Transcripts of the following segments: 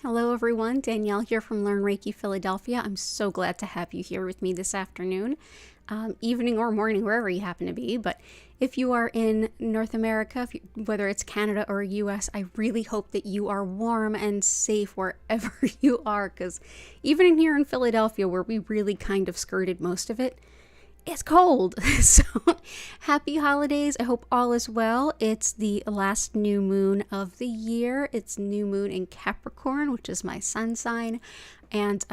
Hello everyone, Danielle here from Learn Reiki Philadelphia. I'm so glad to have you here with me this afternoon, evening or morning, wherever you happen to be. But if you are in North America, whether it's Canada or US, I really hope that you are warm and safe wherever you are, because even in here in Philadelphia, where we really kind of skirted most of it, it's cold. So happy holidays. I hope all is well. It's the last new moon of the year. It's new moon in Capricorn, which is my sun sign. And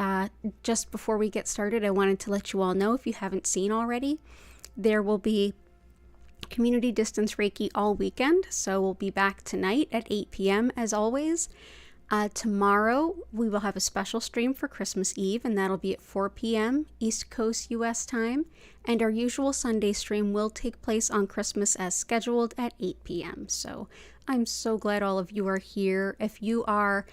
just before we get started, I wanted to let you all know, if you haven't seen already, there will be community distance Reiki all weekend. So we'll be back tonight at 8 p.m. as always. Tomorrow, we will have a special stream for Christmas Eve, and that'll be at 4 p.m. East Coast U.S. time. And our usual Sunday stream will take place on Christmas as scheduled at 8 p.m. So I'm so glad all of you are here. If you are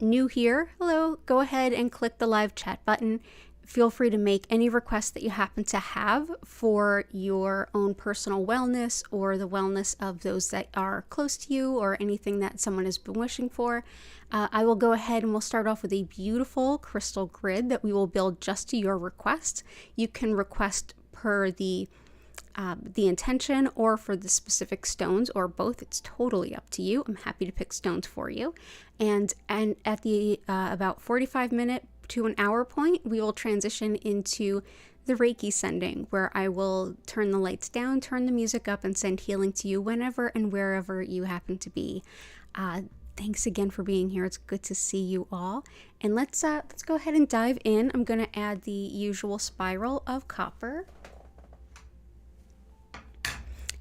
new here, hello, go ahead and click the live chat button. Feel free to make any requests that you happen to have for your own personal wellness or the wellness of those that are close to you, or anything that someone has been wishing for. I will go ahead and we'll start off with a beautiful crystal grid that we will build just to your request. You can request per the intention or for the specific stones, or both. It's totally up to you. I'm happy to pick stones for you. And at the about 45-minute to an hour point, we will transition into the Reiki sending, where I will turn the lights down, turn the music up, and send healing to you whenever and wherever you happen to be. Thanks again for being here. It's good to see you all. And let's go ahead and dive in. I'm going to add the usual spiral of copper.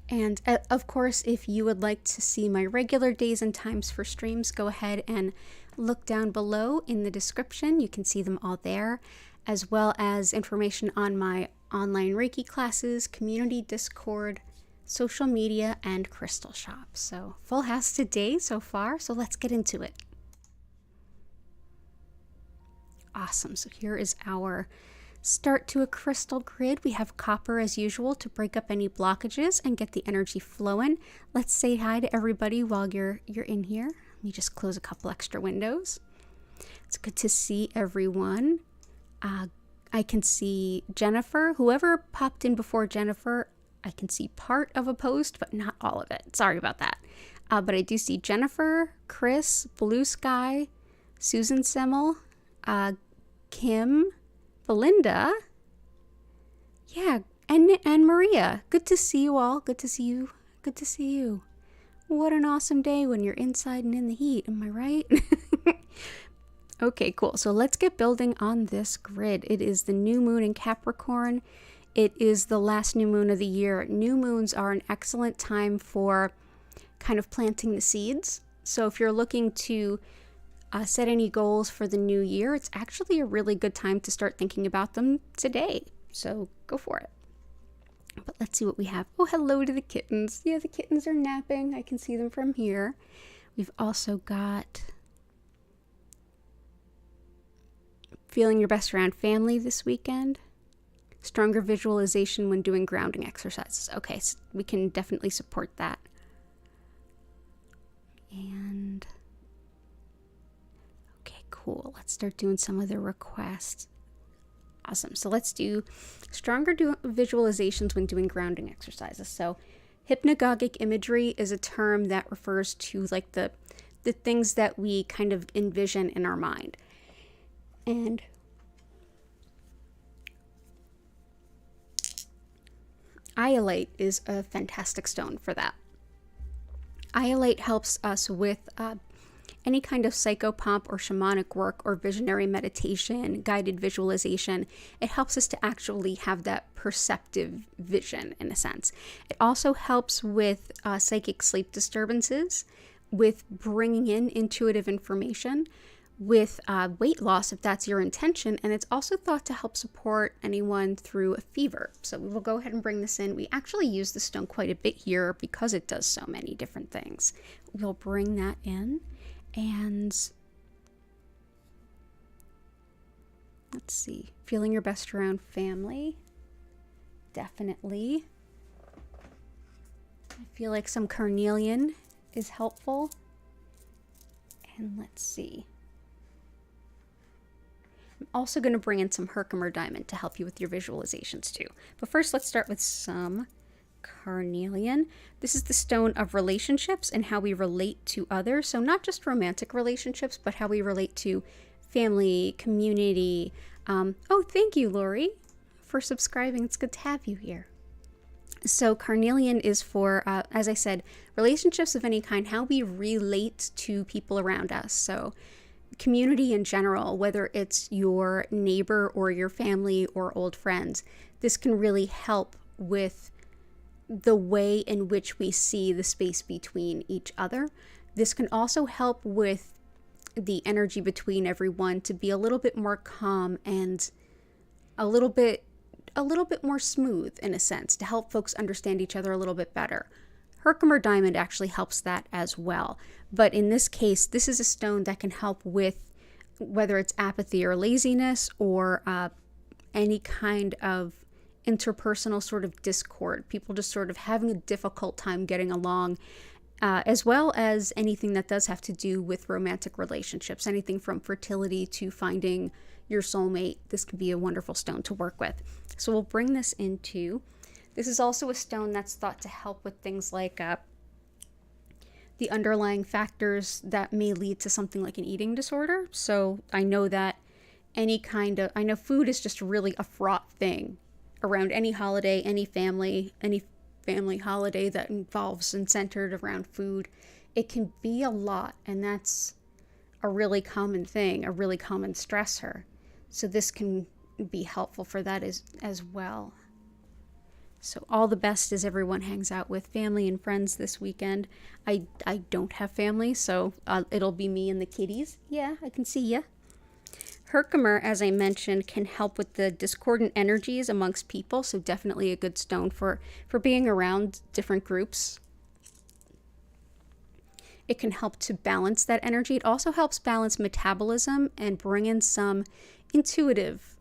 And of course, if you would like to see my regular days and times for streams, go ahead and look down below in the description. You can see them all there, as well as information on my online Reiki classes, community Discord, social media, and crystal shop. So full house today so far, so let's get into it. Awesome. So here is our start to a crystal grid. We have copper as usual to break up any blockages and get the energy flowing. Let's say hi to everybody while you're in here. Let me just close a couple extra windows. It's good to see everyone. I can see Jennifer. Whoever popped in before Jennifer, I can see part of a post, but not all of it. Sorry about that. But I do see Jennifer, Chris, Blue Sky, Susan Semmel, Kim, Belinda, yeah, and Maria. Good to see you all. Good to see you. Good to see you. What an awesome day when you're inside and in the heat. Am I right? Okay, cool. So let's get building on this grid. It is the new moon in Capricorn. It is the last new moon of the year. New moons are an excellent time for kind of planting the seeds. So if you're looking to set any goals for the new year, it's actually a really good time to start thinking about them today. So go for it. But let's see what we have. Oh, hello to the kittens. Yeah, the kittens are napping. I can see them from here. We've also got feeling your best around family this weekend. Stronger visualization when doing grounding exercises. Okay, so we can definitely support that. And okay, cool. Let's start doing some of the requests. Awesome. So let's do stronger visualizations when doing grounding exercises. So hypnagogic imagery is a term that refers to like the things that we kind of envision in our mind. And iolite is a fantastic stone for that. Iolite helps us with any kind of psychopomp or shamanic work or visionary meditation, guided visualization. It helps us to actually have that perceptive vision in a sense. It also helps with psychic sleep disturbances, with bringing in intuitive information, with weight loss if that's your intention, and it's also thought to help support anyone through a fever. So we will go ahead and bring this in. We actually use the stone quite a bit here because it does so many different things. We'll bring that in. And let's see, feeling your best around family. Definitely. I feel like some carnelian is helpful. And let's see. I'm also going to bring in some herkimer diamond to help you with your visualizations too. But first, let's start with some carnelian. This is the stone of relationships and how we relate to others. So not just romantic relationships, but how we relate to family, community. Oh, thank you, Lori, for subscribing. It's good to have you here. So carnelian is for, as I said, relationships of any kind, how we relate to people around us. So community in general, whether it's your neighbor or your family or old friends, this can really help with the way in which we see the space between each other. This can also help with the energy between everyone to be a little bit more calm and a little bit more smooth, in a sense, to help folks understand each other a little bit better. Herkimer diamond actually helps that as well. But in this case, this is a stone that can help with whether it's apathy or laziness or any kind of interpersonal sort of discord, people just sort of having a difficult time getting along, as well as anything that does have to do with romantic relationships, anything from fertility to finding your soulmate. This can be a wonderful stone to work with. So we'll bring this into, this is also a stone that's thought to help with things like the underlying factors that may lead to something like an eating disorder. So I know that I know food is just really a fraught thing around any holiday, any family holiday that involves and centered around food. It can be a lot, and that's a really common thing, a really common stressor. So this can be helpful for that as well. So all the best as everyone hangs out with family and friends this weekend. I don't have family, so it'll be me and the kitties. Yeah, I can see ya. Herkimer, as I mentioned, can help with the discordant energies amongst people, so definitely a good stone for being around different groups. It can help to balance that energy. It also helps balance metabolism and bring in some intuitive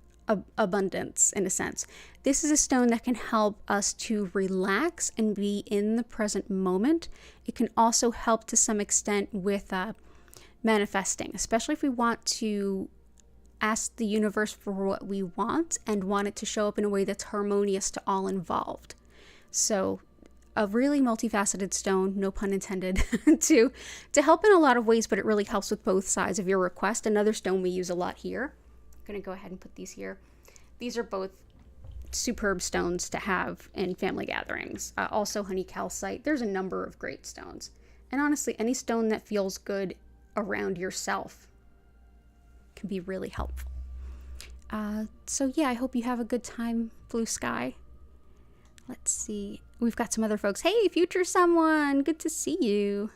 abundance, in a sense. This is a stone that can help us to relax and be in the present moment. It can also help to some extent with manifesting, especially if we want to ask the universe for what we want and want it to show up in a way that's harmonious to all involved. So a really multifaceted stone, no pun intended, to help in a lot of ways, but it really helps with both sides of your request. Another stone we use a lot here. I'm going to go ahead and put these here. These are both superb stones to have in family gatherings. Also honey calcite. There's a number of great stones. And honestly, any stone that feels good around yourself can be really helpful. So yeah, I hope you have a good time, blue sky. Let's see. We've got some other folks. Hey, future someone, good to see you.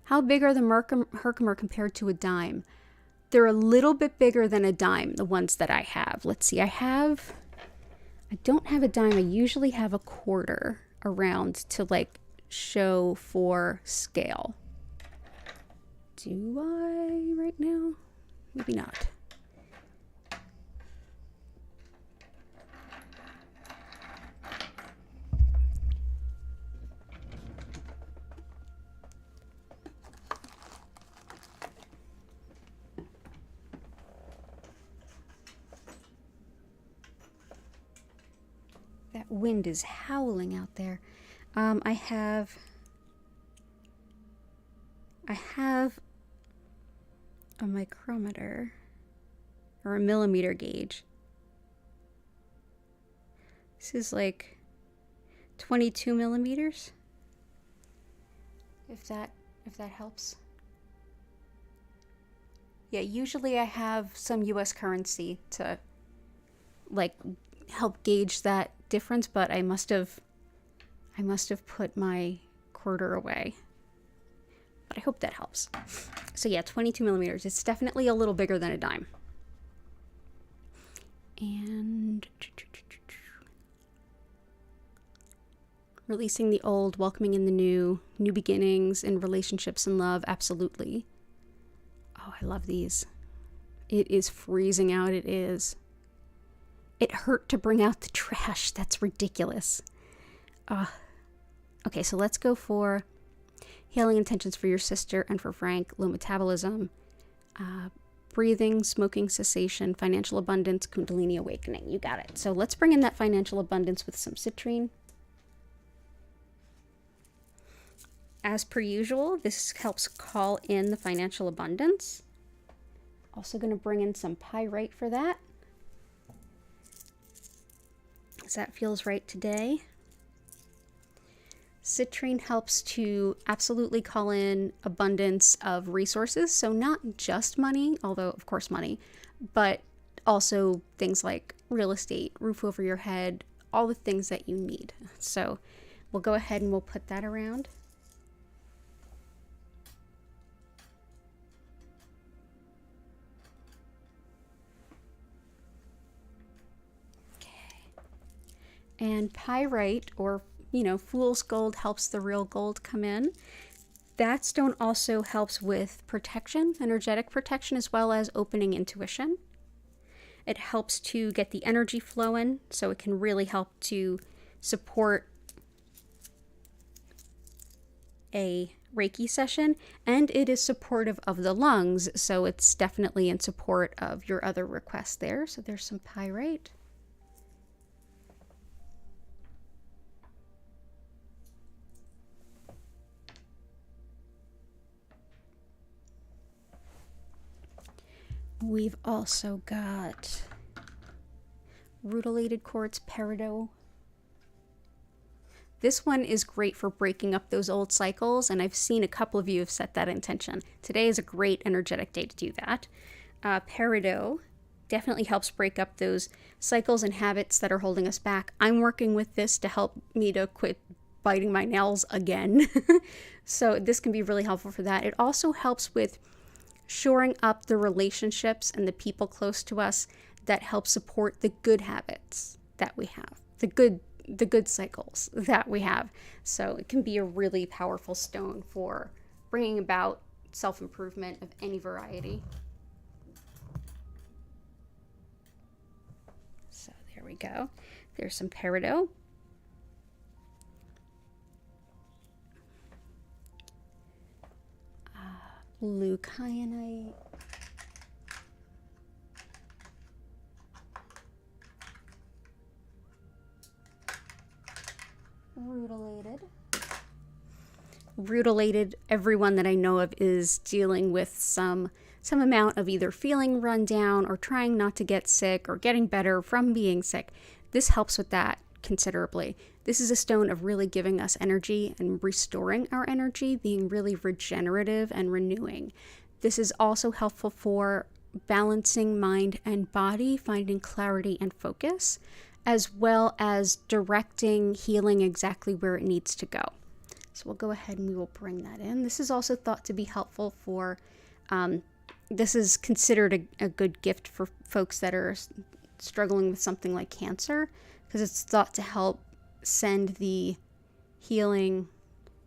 How big are the Herkimer compared to a dime? They're a little bit bigger than a dime, the ones that I have. Let's see, I don't have a dime. I usually have a quarter around to like show for scale. Do I right now? Maybe not. That wind is howling out there. I have a micrometer or a millimeter gauge. This is like 22 millimeters. If that helps. Yeah, usually I have some US currency to like help gauge that difference, but I must have put my quarter away. But I hope that helps. So yeah, 22 millimeters. It's definitely a little bigger than a dime. And releasing the old, welcoming in the new beginnings in relationships and love, absolutely. Oh, I love these. It is freezing out, it is. It hurt to bring out the trash. That's ridiculous. Okay, so let's go for healing intentions for your sister and for Frank. Low metabolism. breathing, smoking cessation, financial abundance, kundalini awakening. You got it. So let's bring in that financial abundance with some citrine. As per usual, this helps call in the financial abundance. Also going to bring in some pyrite for that, as that feels right today. Citrine helps to absolutely call in abundance of resources. So not just money, although of course money, but also things like real estate, roof over your head, all the things that you need. So we'll go ahead and we'll put that around. Okay. And pyrite, or fool's gold, helps the real gold come in. That stone also helps with protection, energetic protection, as well as opening intuition. It helps to get the energy flowing, so it can really help to support a Reiki session, and it is supportive of the lungs, so it's definitely in support of your other requests there. So there's some pyrite. We've also got rutilated quartz, peridot. This one is great for breaking up those old cycles, and I've seen a couple of you have set that intention. Today is a great energetic day to do that. Peridot definitely helps break up those cycles and habits that are holding us back. I'm working with this to help me to quit biting my nails again. So this can be really helpful for that. It also helps with shoring up the relationships and the people close to us that help support the good habits that we have, the good cycles that we have. So it can be a really powerful stone for bringing about self-improvement of any variety. So there we go. There's some peridot. Blue kyanite. Rutilated, everyone that I know of is dealing with some amount of either feeling run down or trying not to get sick or getting better from being sick. This helps with that considerably. This is a stone of really giving us energy and restoring our energy, being really regenerative and renewing. This is also helpful for balancing mind and body, finding clarity and focus, as well as directing healing exactly where it needs to go. So we'll go ahead and we will bring that in. This is also thought to be helpful for, this is considered a good gift for folks that are struggling with something like cancer, because it's thought to help send the healing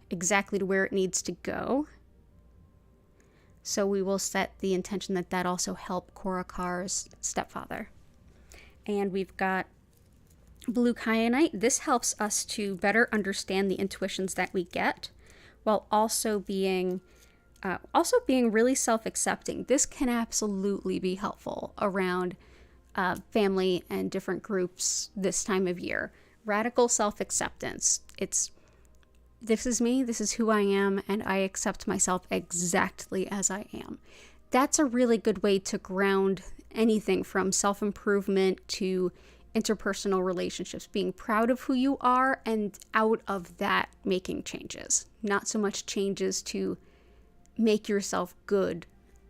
exactly to where it needs to go. So we will set the intention that that also help Korakar's stepfather. And we've got blue kyanite. This helps us to better understand the intuitions that we get, while also being really self-accepting. This can absolutely be helpful around family and different groups this time of year. Radical self-acceptance. This is me, this is who I am, and I accept myself exactly as I am. That's a really good way to ground anything from self-improvement to interpersonal relationships, being proud of who you are, and out of that making changes. Not so much changes to make yourself good,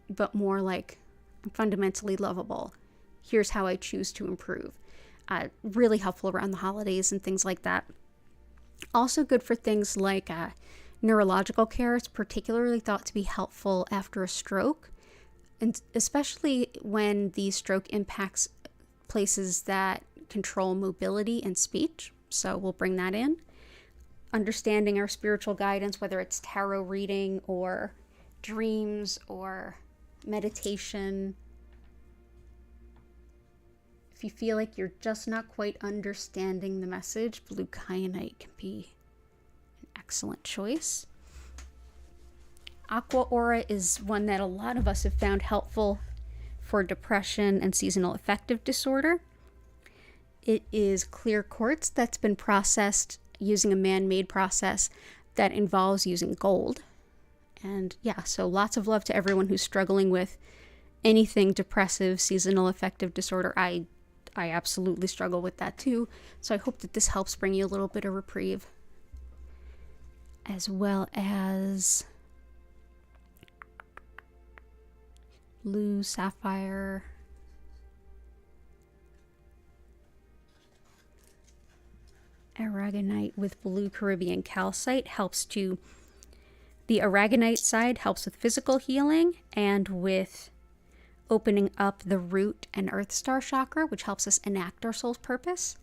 but more like, I'm fundamentally lovable. Here's how I choose to improve. Really helpful around the holidays and things like that. Also good for things like neurological care. It's particularly thought to be helpful after a stroke, and especially when the stroke impacts places that control mobility and speech. So we'll bring that in. Understanding our spiritual guidance, whether it's tarot reading or dreams or meditation. If you feel like you're just not quite understanding the message, blue kyanite can be an excellent choice. Aqua Aura is one that a lot of us have found helpful for depression and seasonal affective disorder. It is clear quartz that's been processed using a man-made process that involves using gold. And yeah, so lots of love to everyone who's struggling with anything depressive, seasonal affective disorder. I absolutely struggle with that too. So I hope that this helps bring you a little bit of reprieve. As well as blue sapphire. Aragonite with blue Caribbean calcite helps to, the aragonite side helps with physical healing and with opening up the root and earth star chakra, which helps us enact our soul's purpose.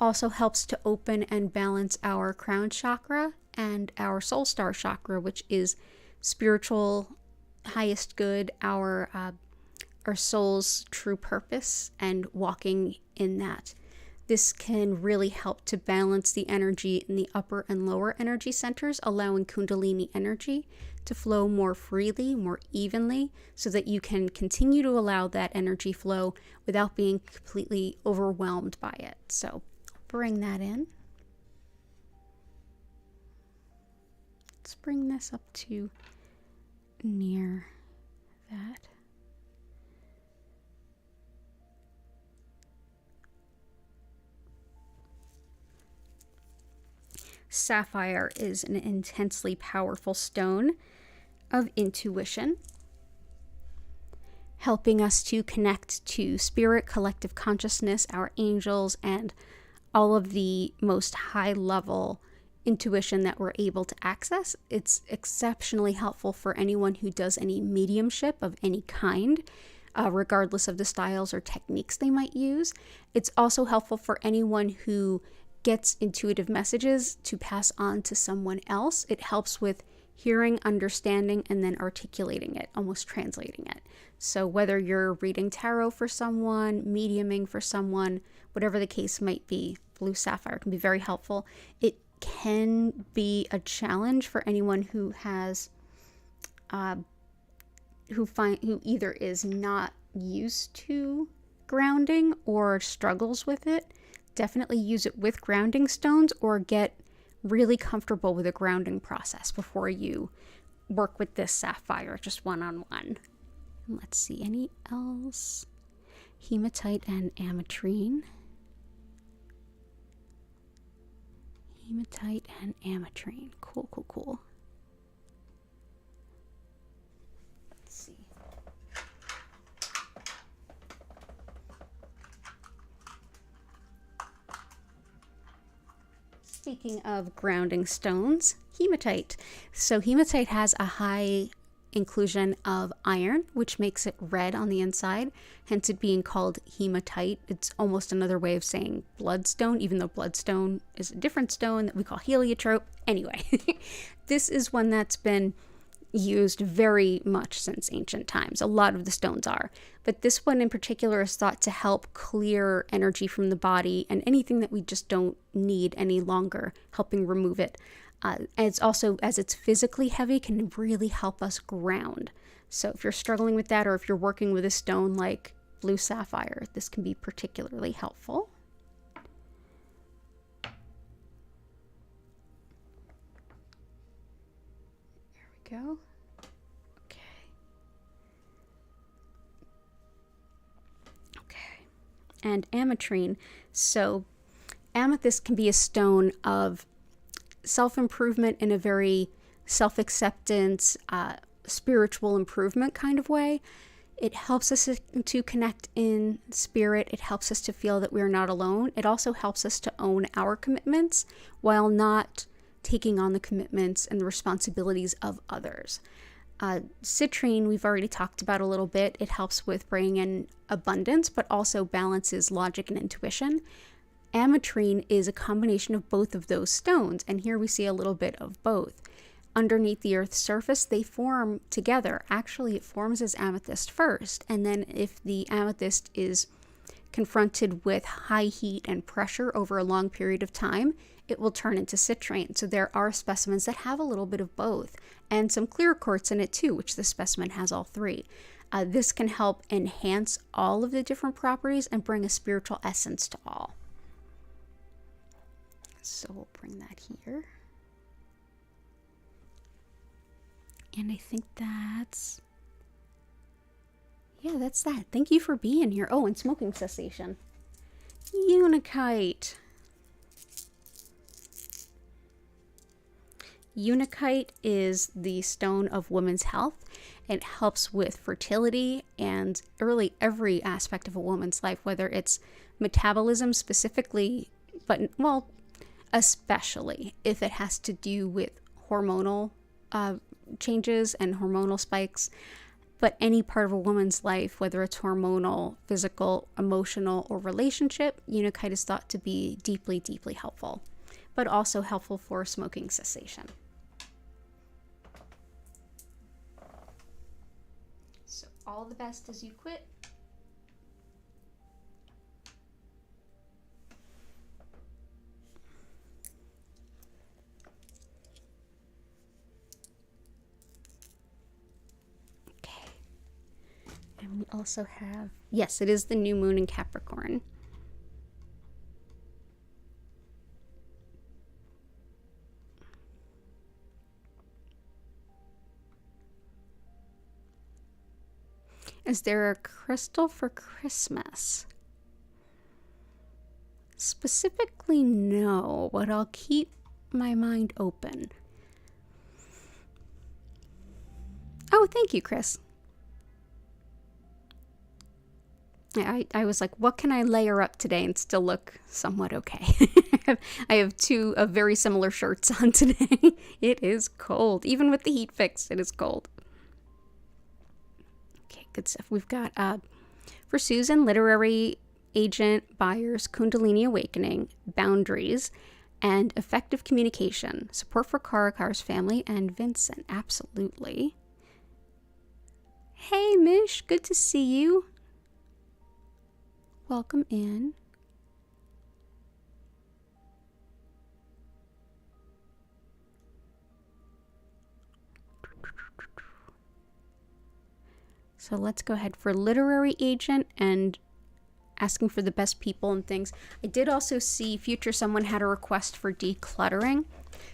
Also helps to open and balance our crown chakra and our soul star chakra, which is spiritual highest good, our soul's true purpose, and walking in that. This can really help to balance the energy in the upper and lower energy centers, allowing Kundalini energy to flow more freely, more evenly, so that you can continue to allow that energy flow without being completely overwhelmed by it. So bring that in. Let's bring this up to near that. Sapphire is an intensely powerful stone of intuition, helping us to connect to spirit, collective consciousness, our angels, and all of the most high-level intuition that we're able to access. It's exceptionally helpful for anyone who does any mediumship of any kind, regardless of the styles or techniques they might use. It's also helpful for anyone who gets intuitive messages to pass on to someone else. It helps with hearing, understanding, and then articulating it, almost translating it. So whether you're reading tarot for someone, mediuming for someone, whatever the case might be, blue sapphire can be very helpful. It can be a challenge for anyone who has, who either is not used to grounding or struggles with it. Definitely use it with grounding stones, or get really comfortable with a grounding process before you work with this sapphire, just one-on-one. Let's see, any else? Hematite and ametrine. Hematite and ametrine. Cool, cool, cool. Let's see. Speaking of grounding stones, hematite. So hematite has a high inclusion of iron, which makes it red on the inside, hence it being called hematite. It's almost another way of saying bloodstone, even though bloodstone is a different stone that we call heliotrope. Anyway, this is one that's been used very much since ancient times. A lot of the stones are, but this one in particular is thought to help clear energy from the body and anything that we just don't need any longer, helping remove it. And it's also, as it's physically heavy, can really help us ground. So if you're struggling with that, or if you're working with a stone like blue sapphire, this can be particularly helpful. There we go. Okay. And ametrine. So amethyst can be a stone of self-improvement in a very self-acceptance, spiritual improvement kind of way. It helps us to connect in spirit. It helps us to feel that we're not alone. It also helps us to own our commitments while not taking on the commitments and the responsibilities of others. Citrine, we've already talked about a little bit. It helps with bringing in abundance, but also balances logic and intuition. Ametrine is a combination of both of those stones, and here we see a little bit of both. Underneath the Earth's surface, they form together. Actually, it forms as amethyst first, and then if the amethyst is confronted with high heat and pressure over a long period of time, it will turn into citrine. So there are specimens that have a little bit of both, and some clear quartz in it too, which this specimen has all three. This can help enhance all of the different properties and bring a spiritual essence to all. So we'll bring that here. And I think that's, yeah, that's that. Thank you for being here. Oh, and smoking cessation. Unakite. Unakite is the stone of women's health. It helps with fertility and really every aspect of a woman's life, whether it's metabolism specifically, but, well, especially if it has to do with hormonal changes and hormonal spikes. But any part of a woman's life, whether it's hormonal, physical, emotional, or relationship, Unakite is thought to be deeply, deeply helpful, but also helpful for smoking cessation. So all the best as you quit. And we also have, yes, it is the new moon in Capricorn. Is there a crystal for Christmas? Specifically, no, but I'll keep my mind open. Oh, thank you, Chris. I was like, what can I layer up today and still look somewhat okay? I have two of very similar shirts on today. It is cold. Even with the heat fixed, it is cold. Okay, good stuff. We've got, for Susan, literary agent, buyers, Kundalini awakening, boundaries, and effective communication. Support for Karakar's family and Vincent. Absolutely. Hey, Mish. Good to see you. Welcome in. So let's go ahead for literary agent and asking for the best people and things. I did also see future someone had a request for decluttering.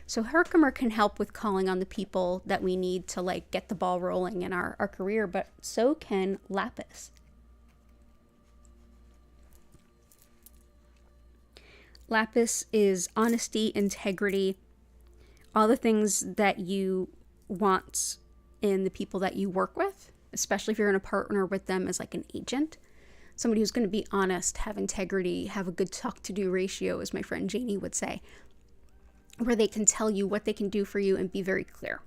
So herkimer can help with calling on the people that we need to like get the ball rolling in our career, but so can lapis. Lapis is honesty, integrity, all the things that you want in the people that you work with, especially if you're going to partner with them as like an agent. Somebody who's going to be honest, have integrity, have a good talk-to-do ratio, as my friend Janie would say, where they can tell you what they can do for you and be very clear.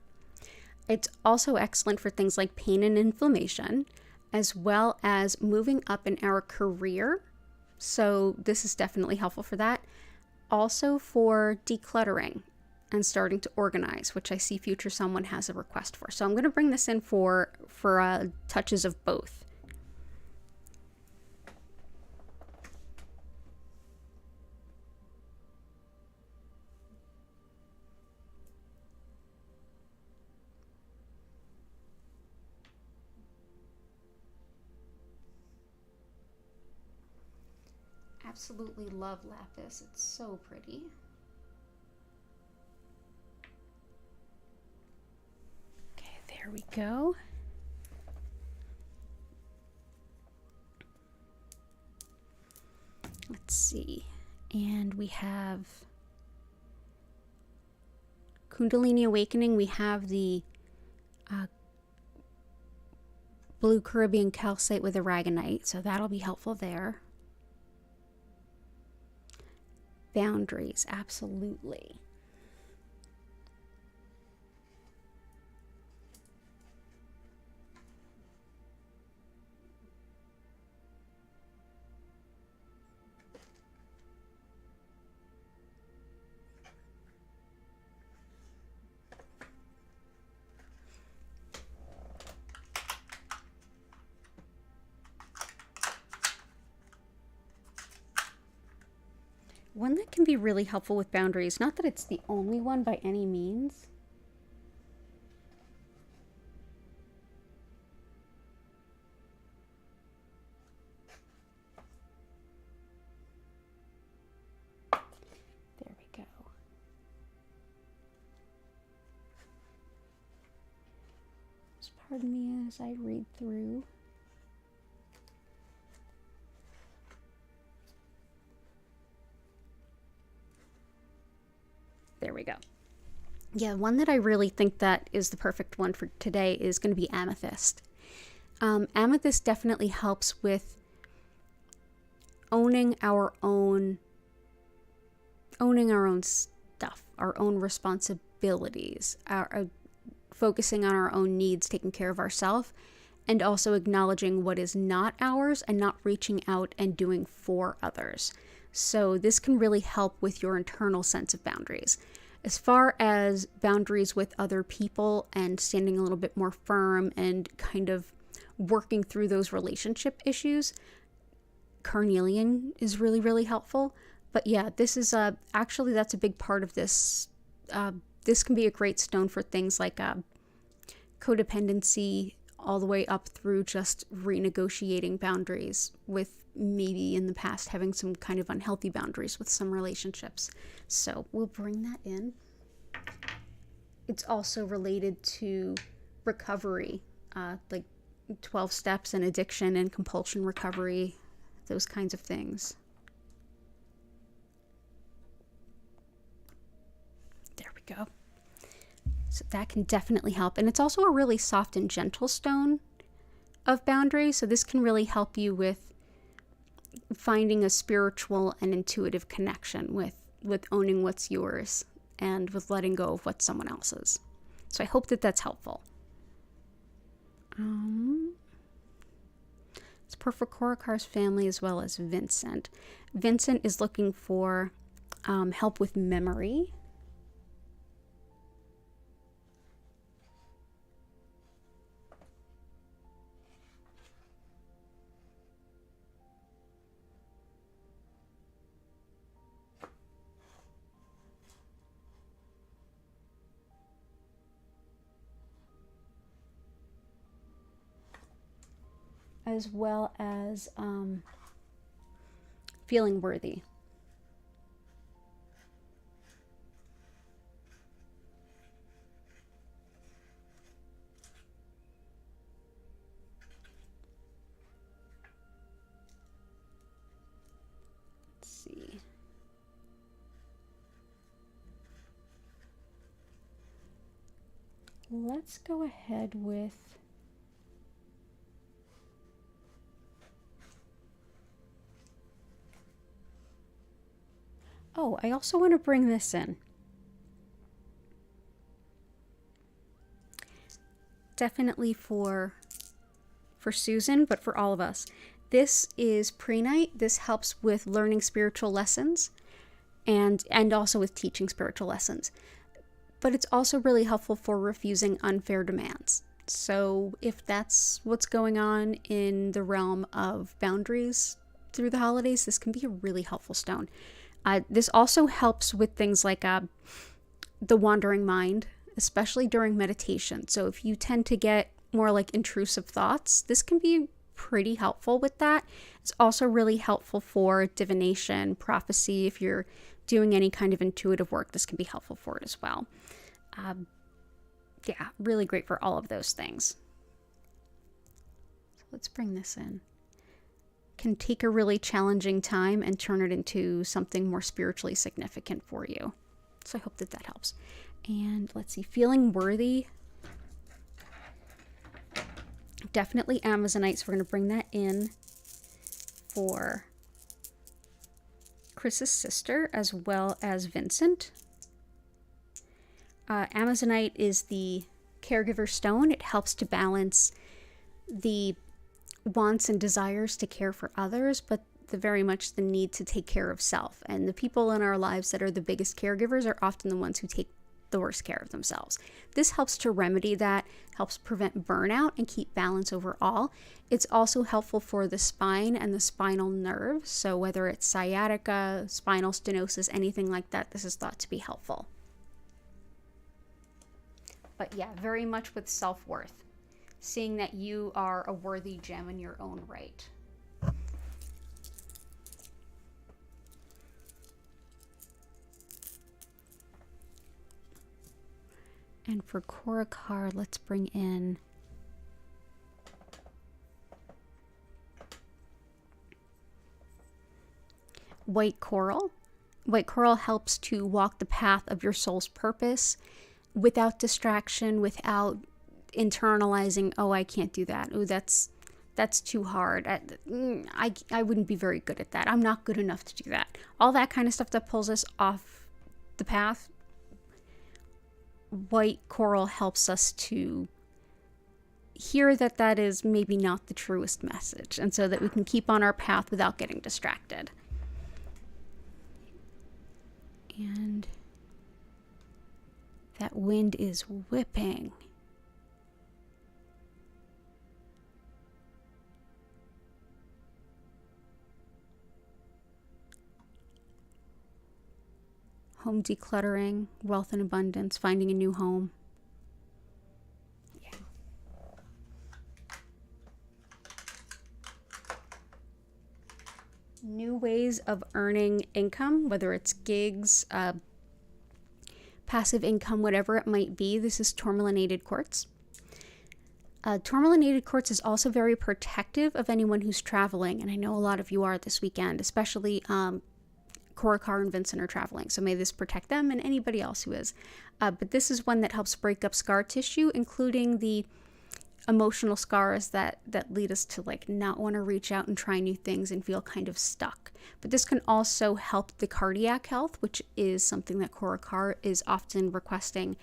It's also excellent for things like pain and inflammation, as well as moving up in our career. So this is definitely helpful for that. Also for decluttering and starting to organize, which I see future someone has a request for. So I'm going to bring this in for touches of both. Absolutely love lapis. It's so pretty. Okay, there we go. Let's see. And we have Kundalini Awakening. We have the blue Caribbean calcite with aragonite, so that'll be helpful there. Boundaries, absolutely. One that can be really helpful with boundaries, not that it's the only one by any means. Just pardon me as I read through. There we go. Yeah, one that I really think that is the perfect one for today is going to be amethyst. Amethyst definitely helps with owning our own stuff, our own responsibilities, focusing on our own needs, taking care of ourselves, and also acknowledging what is not ours and not reaching out and doing for others. So this can really help with your internal sense of boundaries. As far as boundaries with other people and standing a little bit more firm and kind of working through those relationship issues, carnelian is really, really helpful. But yeah, this is actually that's a big part of this. This can be a great stone for things like codependency, all the way up through just renegotiating boundaries with maybe in the past having some kind of unhealthy boundaries with some relationships. So we'll bring that in. It's also related to recovery, like 12 steps and addiction and compulsion recovery, those kinds of things. There we go. So that can definitely help. And it's also a really soft and gentle stone of boundary. So this can really help you with finding a spiritual and intuitive connection with owning what's yours and with letting go of what's someone else's. So I hope that that's helpful. It's perfect for Korakar's family as well as Vincent. Vincent is looking for help with memory. As well as feeling worthy. Let's see. Let's go ahead with oh, I also want to bring this in. Definitely for Susan, but for all of us. This is Prehnite. This helps with learning spiritual lessons and also with teaching spiritual lessons. But it's also really helpful for refusing unfair demands. So if that's what's going on in the realm of boundaries through the holidays, this can be a really helpful stone. This also helps with things like the wandering mind, especially during meditation. So if you tend to get more like intrusive thoughts, this can be pretty helpful with that. It's also really helpful for divination, prophecy. If you're doing any kind of intuitive work, this can be helpful for it as well. Yeah, really great for all of those things. So let's bring this in. Can take a really challenging time and turn it into something more spiritually significant for you. So I hope that that helps. And let's see, feeling worthy. Definitely Amazonite, so we're going to bring that in for Chris's sister as well as Vincent. Amazonite is the caregiver stone. It helps to balance the wants and desires to care for others, but very much the need to take care of self. And the people in our lives that are the biggest caregivers are often the ones who take the worst care of themselves. This helps to remedy that, helps prevent burnout and keep balance overall. It's also helpful for the spine and the spinal nerves. So whether it's sciatica, spinal stenosis, anything like that, this is thought to be helpful. But yeah, very much with self-worth. Seeing that you are a worthy gem in your own right. And for Korakar, let's bring in white coral. White coral helps to walk the path of your soul's purpose without distraction, without internalizing, oh, I can't do that. Oh, that's too hard. I wouldn't be very good at that. I'm not good enough to do that. All that kind of stuff that pulls us off the path. White coral helps us to hear that that is maybe not the truest message, and so that we can keep on our path without getting distracted. And that wind is whipping. Home decluttering, wealth and abundance, finding a new home. Yeah. New ways of earning income, whether it's gigs, passive income, whatever it might be. This is tourmalinated quartz. Tourmalinated quartz is also very protective of anyone who's traveling, and I know a lot of you are this weekend, especially Cora, Carr, and Vincent are traveling, so may this protect them and anybody else who is. But this is one that helps break up scar tissue, including the emotional scars that lead us to like not want to reach out and try new things and feel kind of stuck. But this can also help the cardiac health, which is something that Cora Carr is often requesting.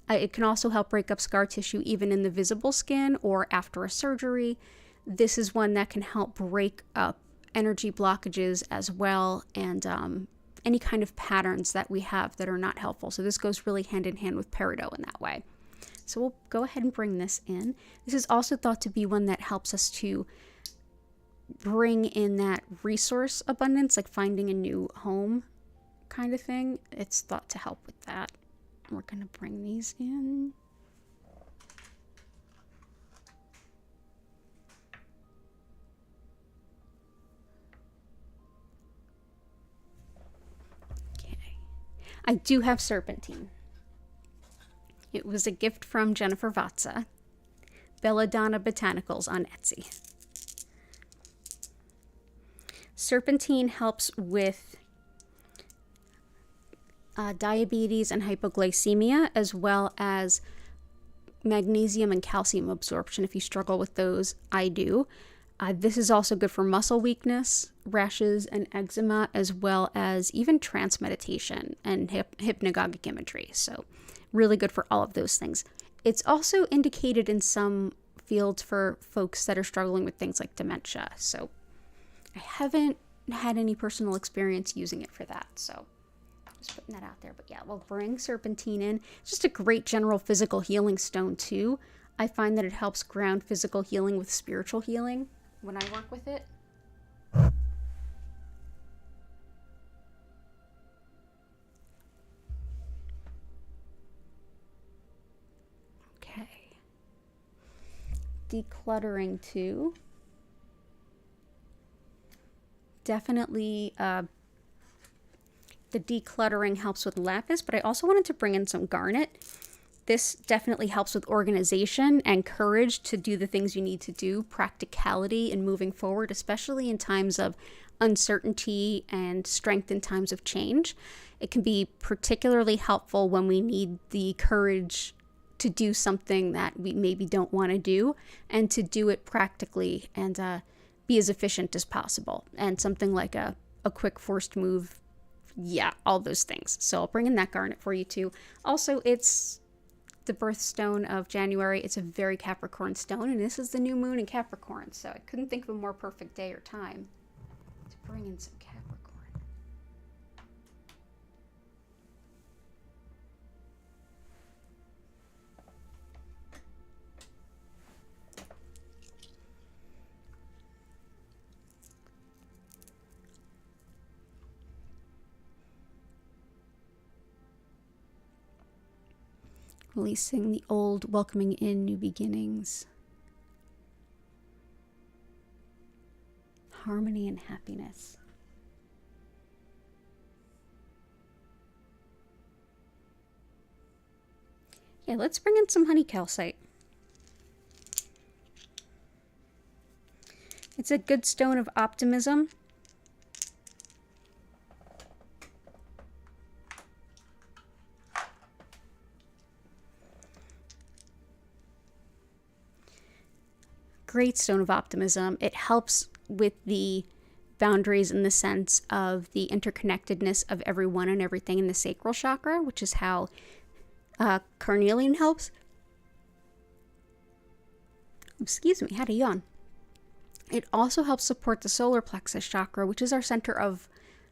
It can also help break up scar tissue even in the visible skin or after a surgery. This is one that can help break up energy blockages as well, and any kind of patterns that we have that are not helpful. So this goes really hand in hand with peridot in that way. So we'll go ahead and bring this in. This is also thought to be one that helps us to bring in that resource abundance, like finding a new home kind of thing. It's thought to help with that. We're going to bring these in. I do have serpentine. It was a gift from Jennifer Vatsa, Belladonna Botanicals on Etsy. Serpentine helps with diabetes and hypoglycemia, as well as magnesium and calcium absorption. If you struggle with those, I do. This is also good for muscle weakness, rashes, and eczema, as well as even trance meditation and hypnagogic imagery. So really good for all of those things. It's also indicated in some fields for folks that are struggling with things like dementia. So I haven't had any personal experience using it for that. So just putting that out there. But yeah, we'll bring serpentine in. It's just a great general physical healing stone too. I find that it helps ground physical healing with spiritual healing when I work with it. Okay. Decluttering too. Definitely the decluttering helps with lapis, but I also wanted to bring in some garnet. This definitely helps with organization and courage to do the things you need to do, practicality and moving forward, especially in times of uncertainty and strength in times of change. It can be particularly helpful when we need the courage to do something that we maybe don't want to do, and to do it practically and be as efficient as possible. And something like a quick forced move, yeah, all those things. So I'll bring in that garnet for you too. Also, it's the birthstone of January. It's a very Capricorn stone, and this is the new moon in Capricorn, so I couldn't think of a more perfect day or time to bring in some Capricorn. Releasing the old, welcoming in new beginnings. Harmony and happiness. Yeah, let's bring in some honey calcite. It's a good stone of optimism. great stone of optimism. It helps with the boundaries in the sense of the interconnectedness of everyone and everything in the sacral chakra, which is how carnelian helps. Excuse me, had a yawn. It also helps support the solar plexus chakra, which is our center of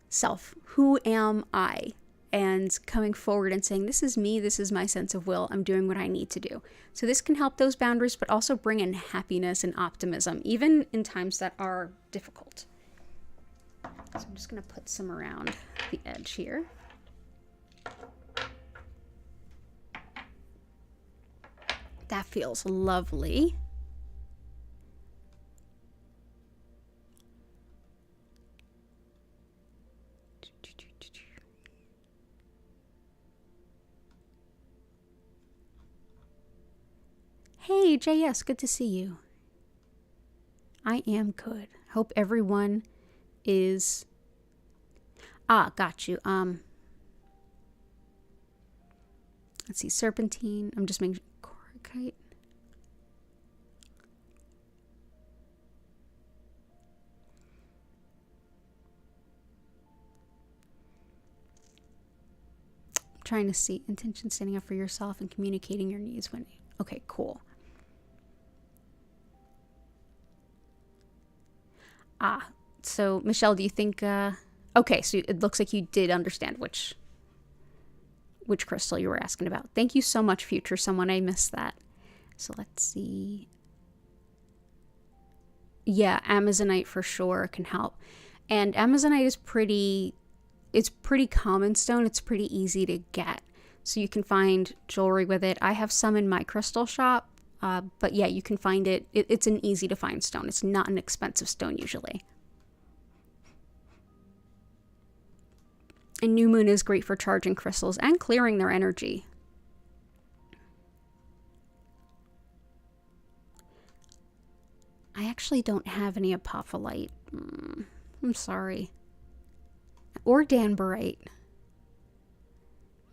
self. Who am I? And coming forward and saying, this is me, this is my sense of will, I'm doing what I need to do. So this can help those boundaries, but also bring in happiness and optimism, even in times that are difficult. So I'm just going to put some around the edge here. That feels lovely. Hey, JS, good to see you. I am good. Hope everyone is... got you. Let's see, serpentine. I'm just making quartzite. I'm trying to see intention, standing up for yourself and communicating your needs when... Okay, cool. So Michelle, do you think, okay, so it looks like you did understand which crystal you were asking about. Thank you so much, future someone. I missed that. So let's see. Yeah, amazonite for sure can help. And amazonite is pretty common stone. It's pretty easy to get. So you can find jewelry with it. I have some in my crystal shop. But yeah, you can find it. It's an easy to find stone. It's not an expensive stone usually. And new moon is great for charging crystals and clearing their energy. I actually don't have any apophyllite. I'm sorry. Or danbarite.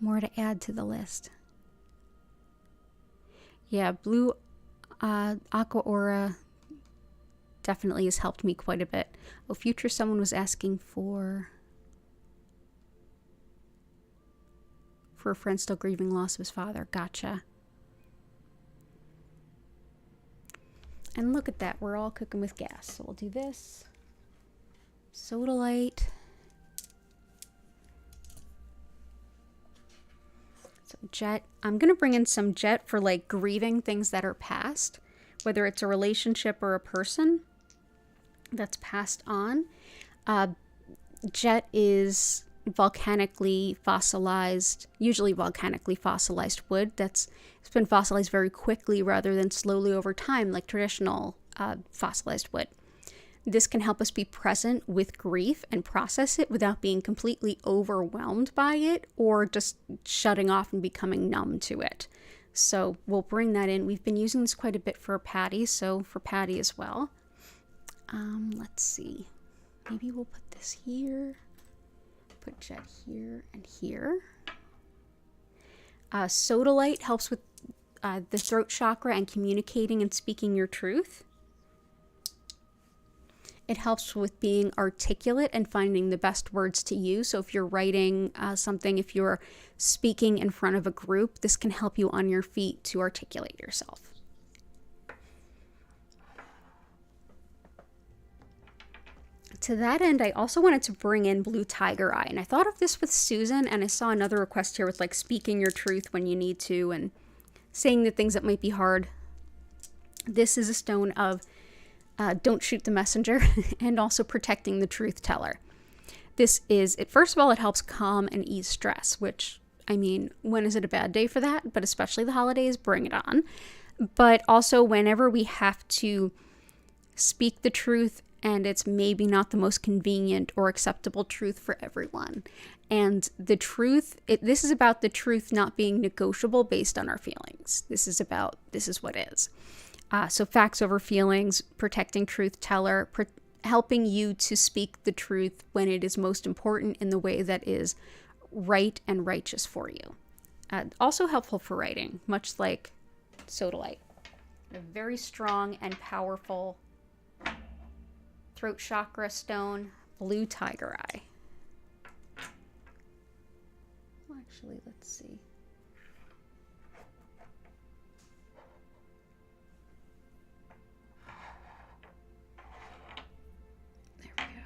More to add to the list. Yeah, blue Aqua Aura definitely has helped me quite a bit. Oh, future someone was asking for a friend still grieving loss of his father. Gotcha. And look at that, we're all cooking with gas. So we'll do this. Sodalite. Jet. I'm going to bring in some jet for like grieving things that are past, whether it's a relationship or a person that's passed on. Jet is volcanically fossilized, usually volcanically fossilized wood it's been fossilized very quickly rather than slowly over time like traditional fossilized wood. This can help us be present with grief and process it without being completely overwhelmed by it or just shutting off and becoming numb to it. So we'll bring that in. We've been using this quite a bit for Patty, so for Patty as well. Let's see. Maybe we'll put this here. Put jet here and here. Sodalite helps with the throat chakra and communicating and speaking your truth. It helps with being articulate and finding the best words to use. So if you're writing something, if you're speaking in front of a group, this can help you on your feet to articulate yourself. To that end, I also wanted to bring in blue tiger eye. And I thought of this with Susan, and I saw another request here with like speaking your truth when you need to and saying the things that might be hard. This is a stone of don't shoot the messenger, and also protecting the truth teller. This is, first of all, it helps calm and ease stress, which, I mean, when is it a bad day for that? But especially the holidays, bring it on. But also whenever we have to speak the truth and it's maybe not the most convenient or acceptable truth for everyone. And the truth, this is about the truth not being negotiable based on our feelings. This is what is. So facts over feelings, protecting truth teller, helping you to speak the truth when it is most important in the way that is right and righteous for you. Also helpful for writing, much like Sodalite. A very strong and powerful throat chakra stone, blue tiger eye. Well, actually, let's see. There we go.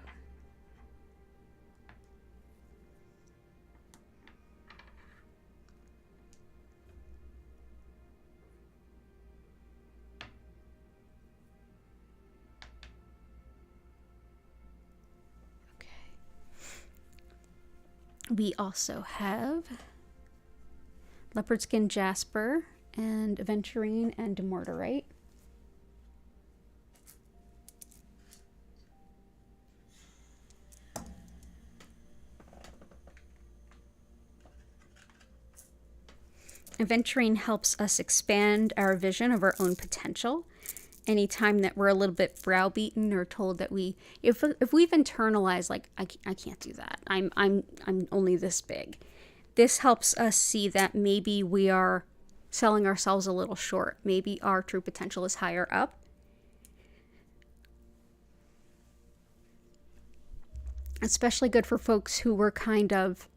We also have leopardskin jasper and aventurine and dumotierite. Aventurine helps us expand our vision of our own potential. Anytime that we're a little bit browbeaten or told that if we've internalized like I can't do that, I'm only this big, this helps us see that maybe we are selling ourselves a little short. Maybe our true potential is higher up. Especially good for folks who were kind of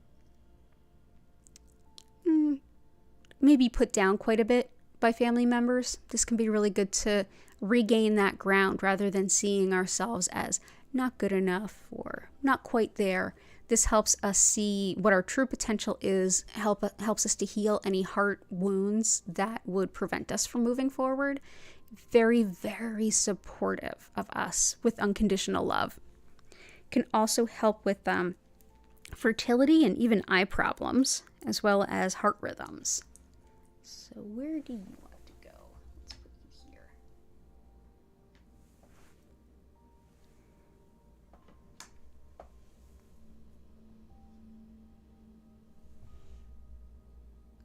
maybe put down quite a bit by family members. This can be really good to regain that ground rather than seeing ourselves as not good enough or not quite there. This helps us see what our true potential is, helps us to heal any heart wounds that would prevent us from moving forward. Very, very supportive of us with unconditional love. Can also help with fertility and even eye problems, as well as heart rhythms. So where do you want to go? Let's put you here.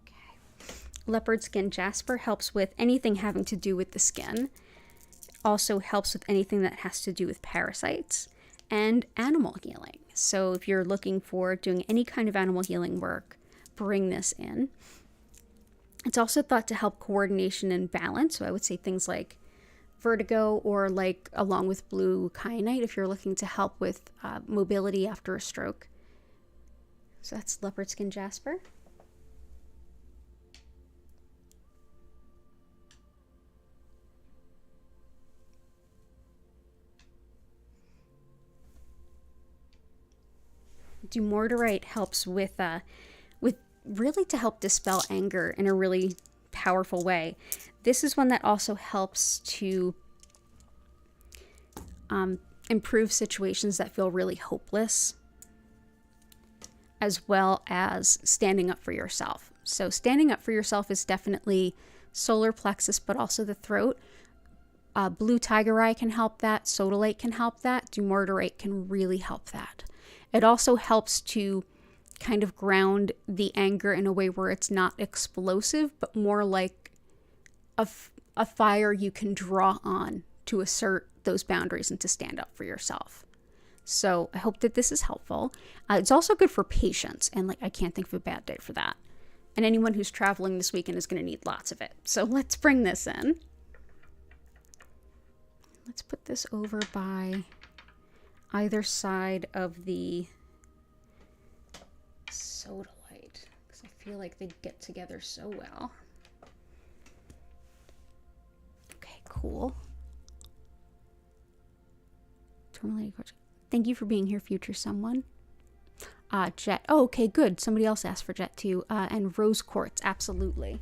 Okay. Leopardskin jasper helps with anything having to do with the skin. Also helps with anything that has to do with parasites and animal healing. So if you're looking for doing any kind of animal healing work, bring this in. It's also thought to help coordination and balance. So I would say things like vertigo, or like along with blue kyanite if you're looking to help with mobility after a stroke. So that's leopardskin jasper. Dumotierite helps with really to help dispel anger in a really powerful way. This is one that also helps to improve situations that feel really hopeless, as well as standing up for yourself. So standing up for yourself is definitely solar plexus, but also the throat. Blue tiger eye can help that. Sodalite can help that. Dumotierite can really help that. It also helps to kind of ground the anger in a way where it's not explosive, but more like a fire you can draw on to assert those boundaries and to stand up for yourself. So I hope that this is helpful. It's also good for patience, and I can't think of a bad day for that. And anyone who's traveling this weekend is going to need lots of it. So let's bring this in. Let's put this over by either side of the Sodalite, because I feel like they get together so well. Okay, cool. Thank you for being here, future someone. Jet. Oh, okay, good. Somebody else asked for jet too. And rose quartz, absolutely.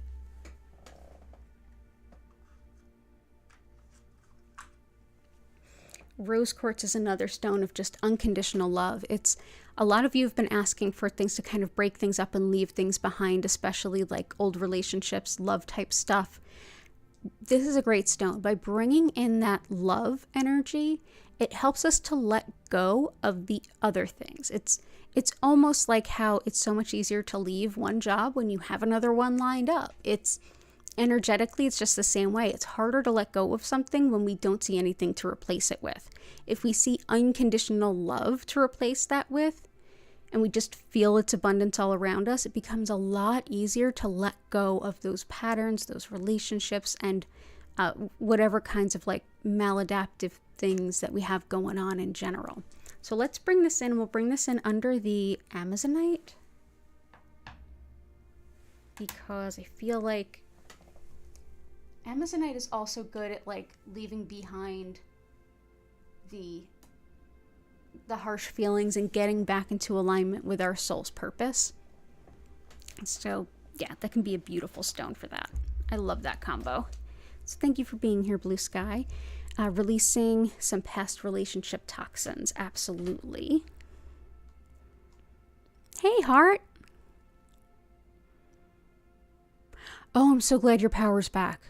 Rose quartz is another stone of just unconditional love. It's a lot of you have been asking for things to kind of break things up and leave things behind, especially like old relationships, love type stuff. This is a great stone. By bringing in that love energy, it helps us to let go of the other things. It's almost like how it's so much easier to leave one job when you have another one lined up. It's energetically, it's just the same way. It's harder to let go of something when we don't see anything to replace it with. If we see unconditional love to replace that with, and we just feel its abundance all around us, it becomes a lot easier to let go of those patterns, those relationships, and whatever kinds of like maladaptive things that we have going on in general. So let's bring this in. We'll bring this in under the amazonite, because I feel like amazonite is also good at like leaving behind the harsh feelings and getting back into alignment with our soul's purpose. So yeah, that can be a beautiful stone for that. I love that combo. So thank you for being here, Blue Sky. Releasing some past relationship toxins, absolutely. Hey, Heart. Oh, I'm so glad your power's back.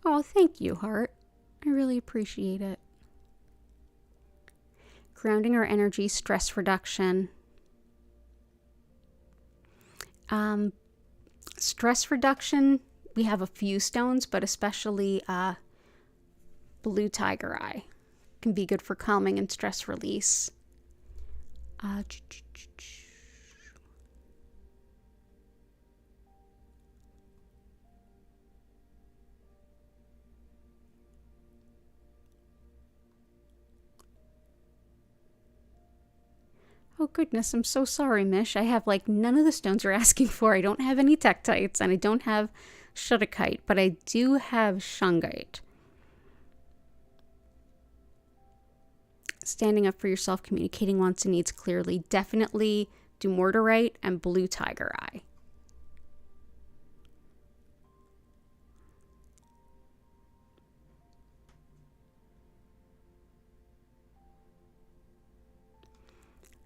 Oh, thank you, Heart. I really appreciate it. Grounding our energy, stress reduction. Stress reduction, we have a few stones, but especially blue tiger eye can be good for calming and stress release. Oh goodness, I'm so sorry, Mish. I have like none of the stones you're asking for. I don't have any tektites and I don't have Unakite, but I do have shungite. Standing up for yourself, communicating wants and needs clearly. Definitely dumotierite and blue tiger eye.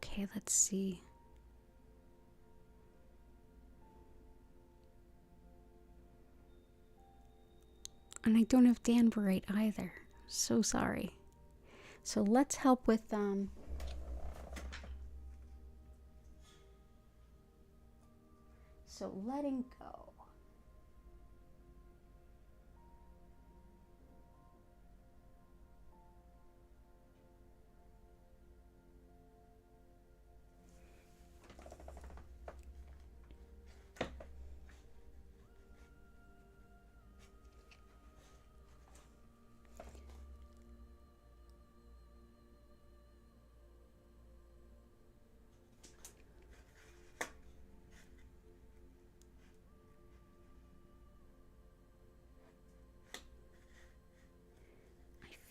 Okay, let's see. And I don't have danburite either. So sorry. So let's help with so letting go.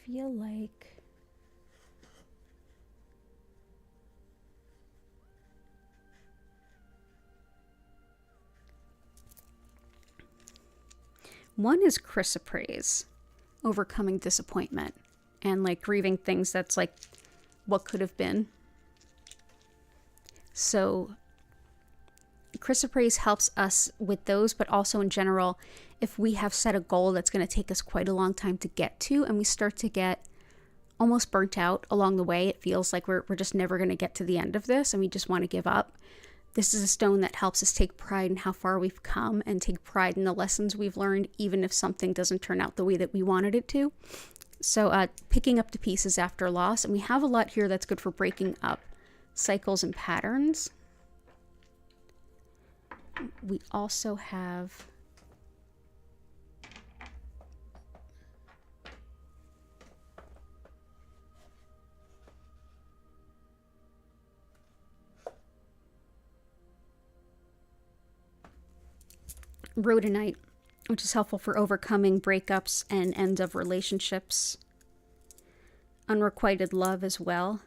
Feel like one is chrysoprase, overcoming disappointment and like grieving things that's like what could have been. So chrysoprase helps us with those, but also in general, if we have set a goal that's going to take us quite a long time to get to, and we start to get almost burnt out along the way, it feels like we're just never going to get to the end of this and we just want to give up. This is a stone that helps us take pride in how far we've come and take pride in the lessons we've learned, even if something doesn't turn out the way that we wanted it to. So picking up the pieces after loss, and we have a lot here that's good for breaking up cycles and patterns. We also have rhodonite, which is helpful for overcoming breakups and ends of relationships. Unrequited love as well.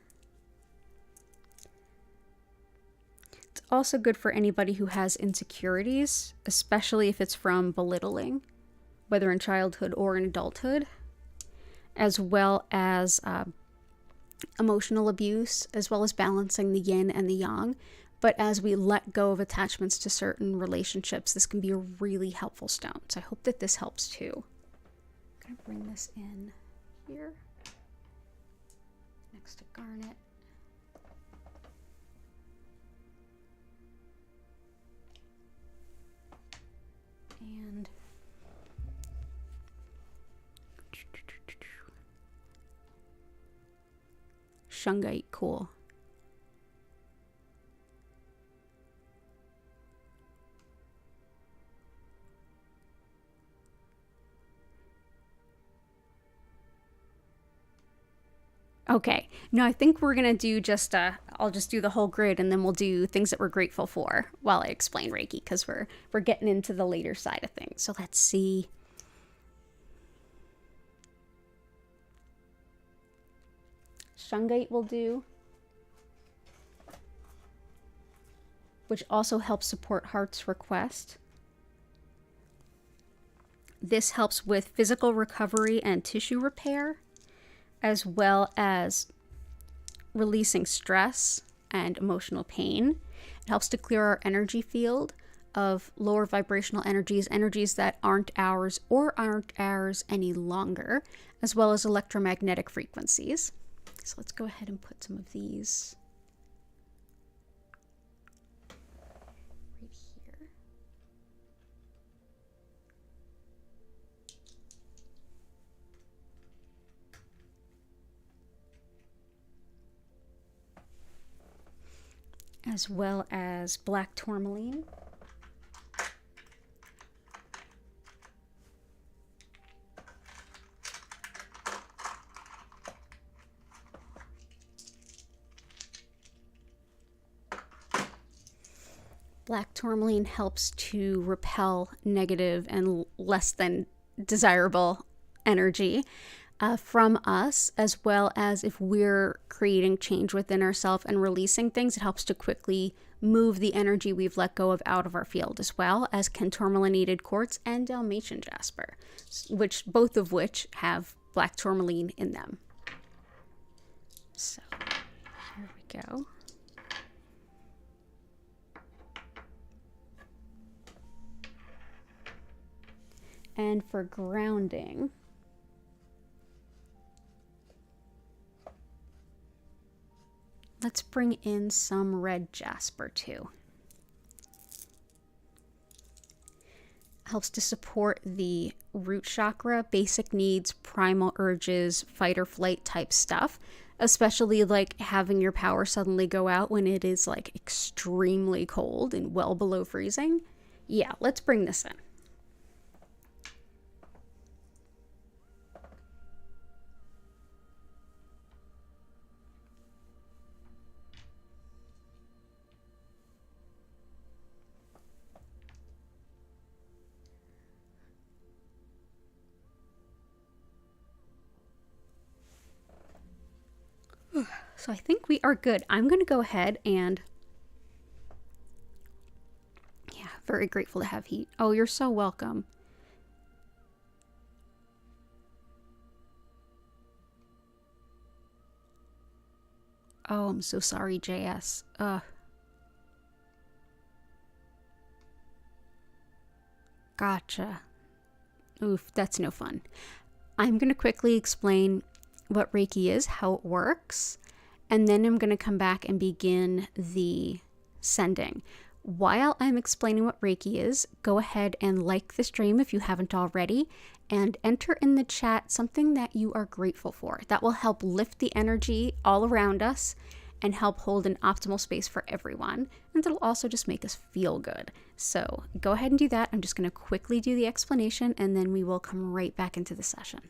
It's also good for anybody who has insecurities, especially if it's from belittling, whether in childhood or in adulthood, as well as emotional abuse, as well as balancing the yin and the yang. But as we let go of attachments to certain relationships, this can be a really helpful stone. So I hope that this helps too. I'm going to bring this in here next to garnet. And shungite, cool. Okay. No, I think we're going to do just, I'll just do the whole grid and then we'll do things that we're grateful for while I explain Reiki, because we're getting into the later side of things. So let's see. Shungite will do, which also helps support heart's request. This helps with physical recovery and tissue repair, as well as releasing stress and emotional pain. It helps to clear our energy field of lower vibrational energies, energies that aren't ours or aren't ours any longer, as well as electromagnetic frequencies. So let's go ahead and put some of these right here. As well as black tourmaline. Black tourmaline helps to repel negative and less than desirable energy from us, as well as if we're creating change within ourselves and releasing things, it helps to quickly move the energy we've let go of out of our field, as well as can tourmalinated quartz and Dalmatian jasper, which both of which have black tourmaline in them. So here we go. And for grounding, let's bring in some red jasper too. Helps to support the root chakra, basic needs, primal urges, fight or flight type stuff, especially like having your power suddenly go out when it is like extremely cold and well below freezing. Yeah, let's bring this in. So I think we are good. I'm going to go ahead and, yeah, very grateful to have heat. Oh, you're so welcome. Oh, I'm so sorry, JS. Gotcha. Oof, that's no fun. I'm going to quickly explain what Reiki is, how it works, and then I'm going to come back and begin the sending. While I'm explaining what Reiki is, go ahead and like the stream if you haven't already, and enter in the chat something that you are grateful for. That will help lift the energy all around us and help hold an optimal space for everyone. And it'll also just make us feel good. So go ahead and do that. I'm just going to quickly do the explanation, and then we will come right back into the session.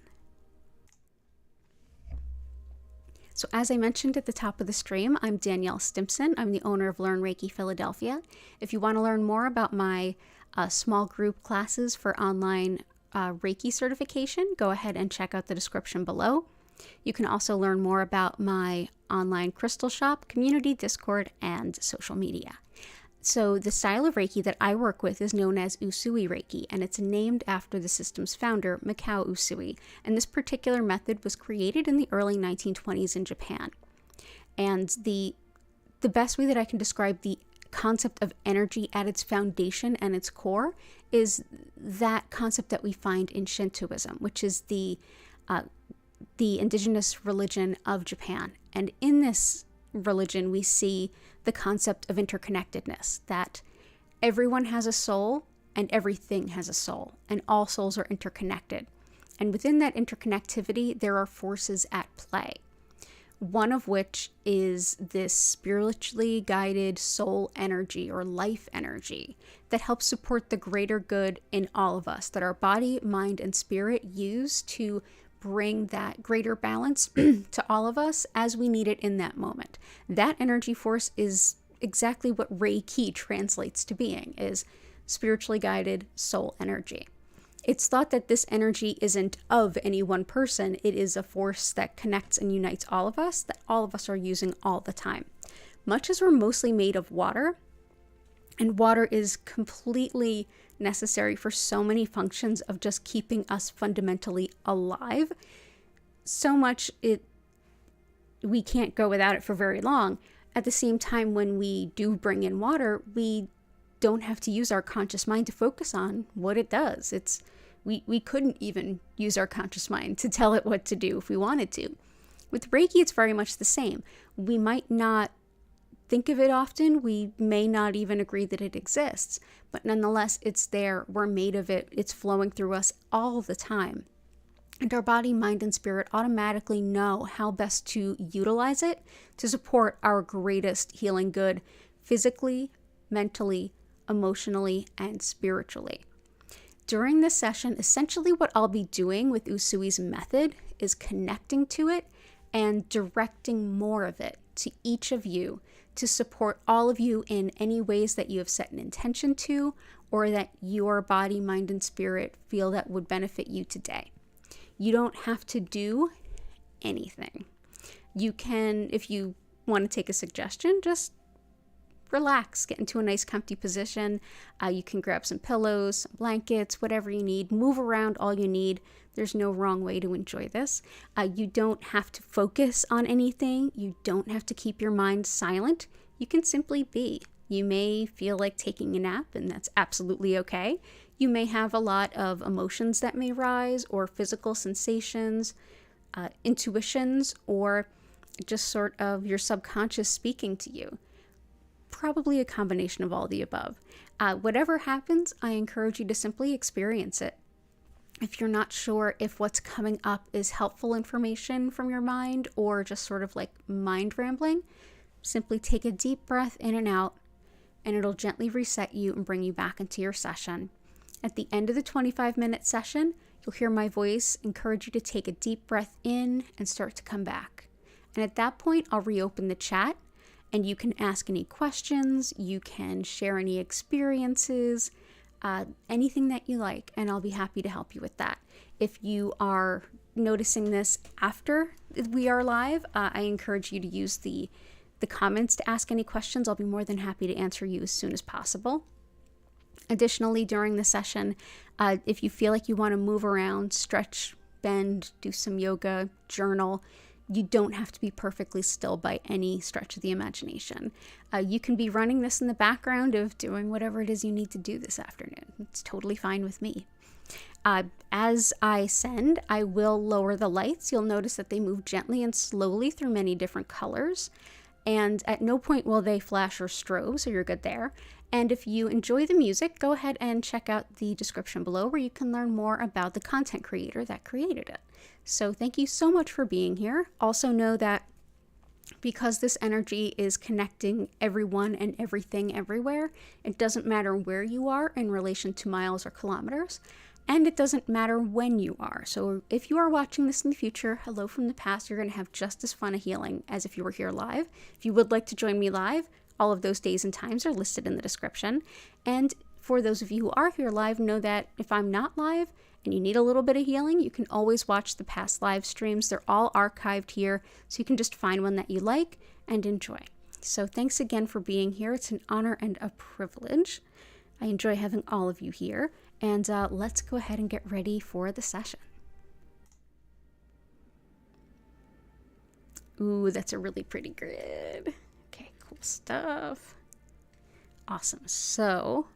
So as I mentioned at the top of the stream, I'm Danielle Stimpson. I'm the owner of Learn Reiki Philadelphia. If you want to learn more about my small group classes for online Reiki certification, go ahead and check out the description below. You can also learn more about my online crystal shop, community, Discord, and social media. So the style of Reiki that I work with is known as Usui Reiki, and it's named after the system's founder, Mikao Usui. And this particular method was created in the early 1920s in Japan. And the best way that I can describe the concept of energy at its foundation and its core is that concept that we find in Shintoism, which is the indigenous religion of Japan. And in this religion, we see the concept of interconnectedness, that everyone has a soul and everything has a soul, and all souls are interconnected. And within that interconnectivity, there are forces at play, one of which is this spiritually guided soul energy or life energy that helps support the greater good in all of us, that our body, mind, and spirit use to bring that greater balance to all of us as we need it in that moment. That energy force is exactly what Reiki translates to being, is spiritually guided soul energy. It's thought that this energy isn't of any one person. It is a force that connects and unites all of us, that all of us are using all the time. Much as we're mostly made of water, and water is completely necessary for so many functions of just keeping us fundamentally alive, so much we can't go without it for very long. At the same time, when we do bring in water, we don't have to use our conscious mind to focus on what it does. We couldn't even use our conscious mind to tell it what to do if we wanted to. With Reiki, it's very much the same. We might not think of it often. We may not even agree that it exists, but nonetheless, it's there. We're made of it. It's flowing through us all the time. And our body, mind, and spirit automatically know how best to utilize it to support our greatest healing good physically, mentally, emotionally, and spiritually. During this session, essentially what I'll be doing with Usui's method is connecting to it and directing more of it to each of you to support all of you in any ways that you have set an intention to, or that your body, mind, and spirit feel that would benefit you today. You don't have to do anything. You can, if you want to take a suggestion, just relax, get into a nice comfy position. You can grab some pillows, some blankets, whatever you need. Move around all you need. There's no wrong way to enjoy this. You don't have to focus on anything. You don't have to keep your mind silent. You can simply be. You may feel like taking a nap, and that's absolutely okay. You may have a lot of emotions that may rise, or physical sensations, intuitions, or just sort of your subconscious speaking to you. Probably a combination of all the above. Whatever happens, I encourage you to simply experience it. If you're not sure if what's coming up is helpful information from your mind or just sort of like mind rambling, simply take a deep breath in and out, and it'll gently reset you and bring you back into your session. At the end of the 25-minute session, you'll hear my voice encourage you to take a deep breath in and start to come back. And at that point, I'll reopen the chat, and you can ask any questions, you can share any experiences, anything that you like, and I'll be happy to help you with that. If you are noticing this after we are live, I encourage you to use the comments to ask any questions. I'll be more than happy to answer you as soon as possible. Additionally, during the session, if you feel like you want to move around, stretch, bend, do some yoga, journal, you don't have to be perfectly still by any stretch of the imagination. You can be running this in the background of doing whatever it is you need to do this afternoon. It's totally fine with me. As I send, I will lower the lights. You'll notice that they move gently and slowly through many different colors. And at no point will they flash or strobe, so you're good there. And if you enjoy the music, go ahead and check out the description below where you can learn more about the content creator that created it. So thank you so much for being here. Also know that because this energy is connecting everyone and everything everywhere, it doesn't matter where you are in relation to miles or kilometers, and it doesn't matter when you are. So if you are watching this in the future, hello from the past, you're going to have just as fun a healing as if you were here live. If you would like to join me live, all of those days and times are listed in the description. And for those of you who are here live, know that if I'm not live and you need a little bit of healing, you can always watch the past live streams. They're all archived here, so you can just find one that you like and enjoy. So thanks again for being here. It's an honor and a privilege. I enjoy having all of you here. And let's go ahead and get ready for the session. Ooh, that's a really pretty grid. Okay, cool stuff. Awesome. So,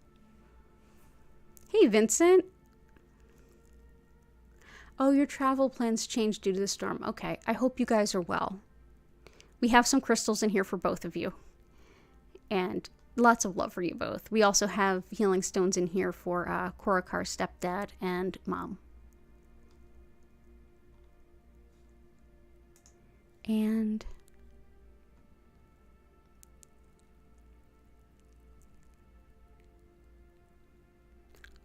hey, Vincent. Oh, your travel plans changed due to the storm. Okay, I hope you guys are well. We have some crystals in here for both of you. And lots of love for you both. We also have healing stones in here for Korakar's stepdad and mom. And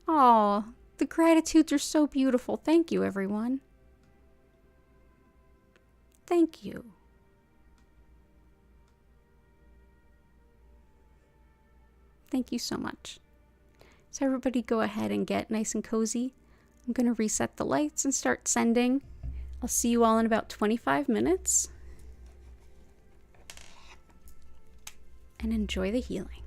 oh, the gratitudes are so beautiful. Thank you, everyone. Thank you. Thank you so much. So everybody go ahead and get nice and cozy. I'm going to reset the lights and start sending. I'll see you all in about 25 minutes. And enjoy the healing.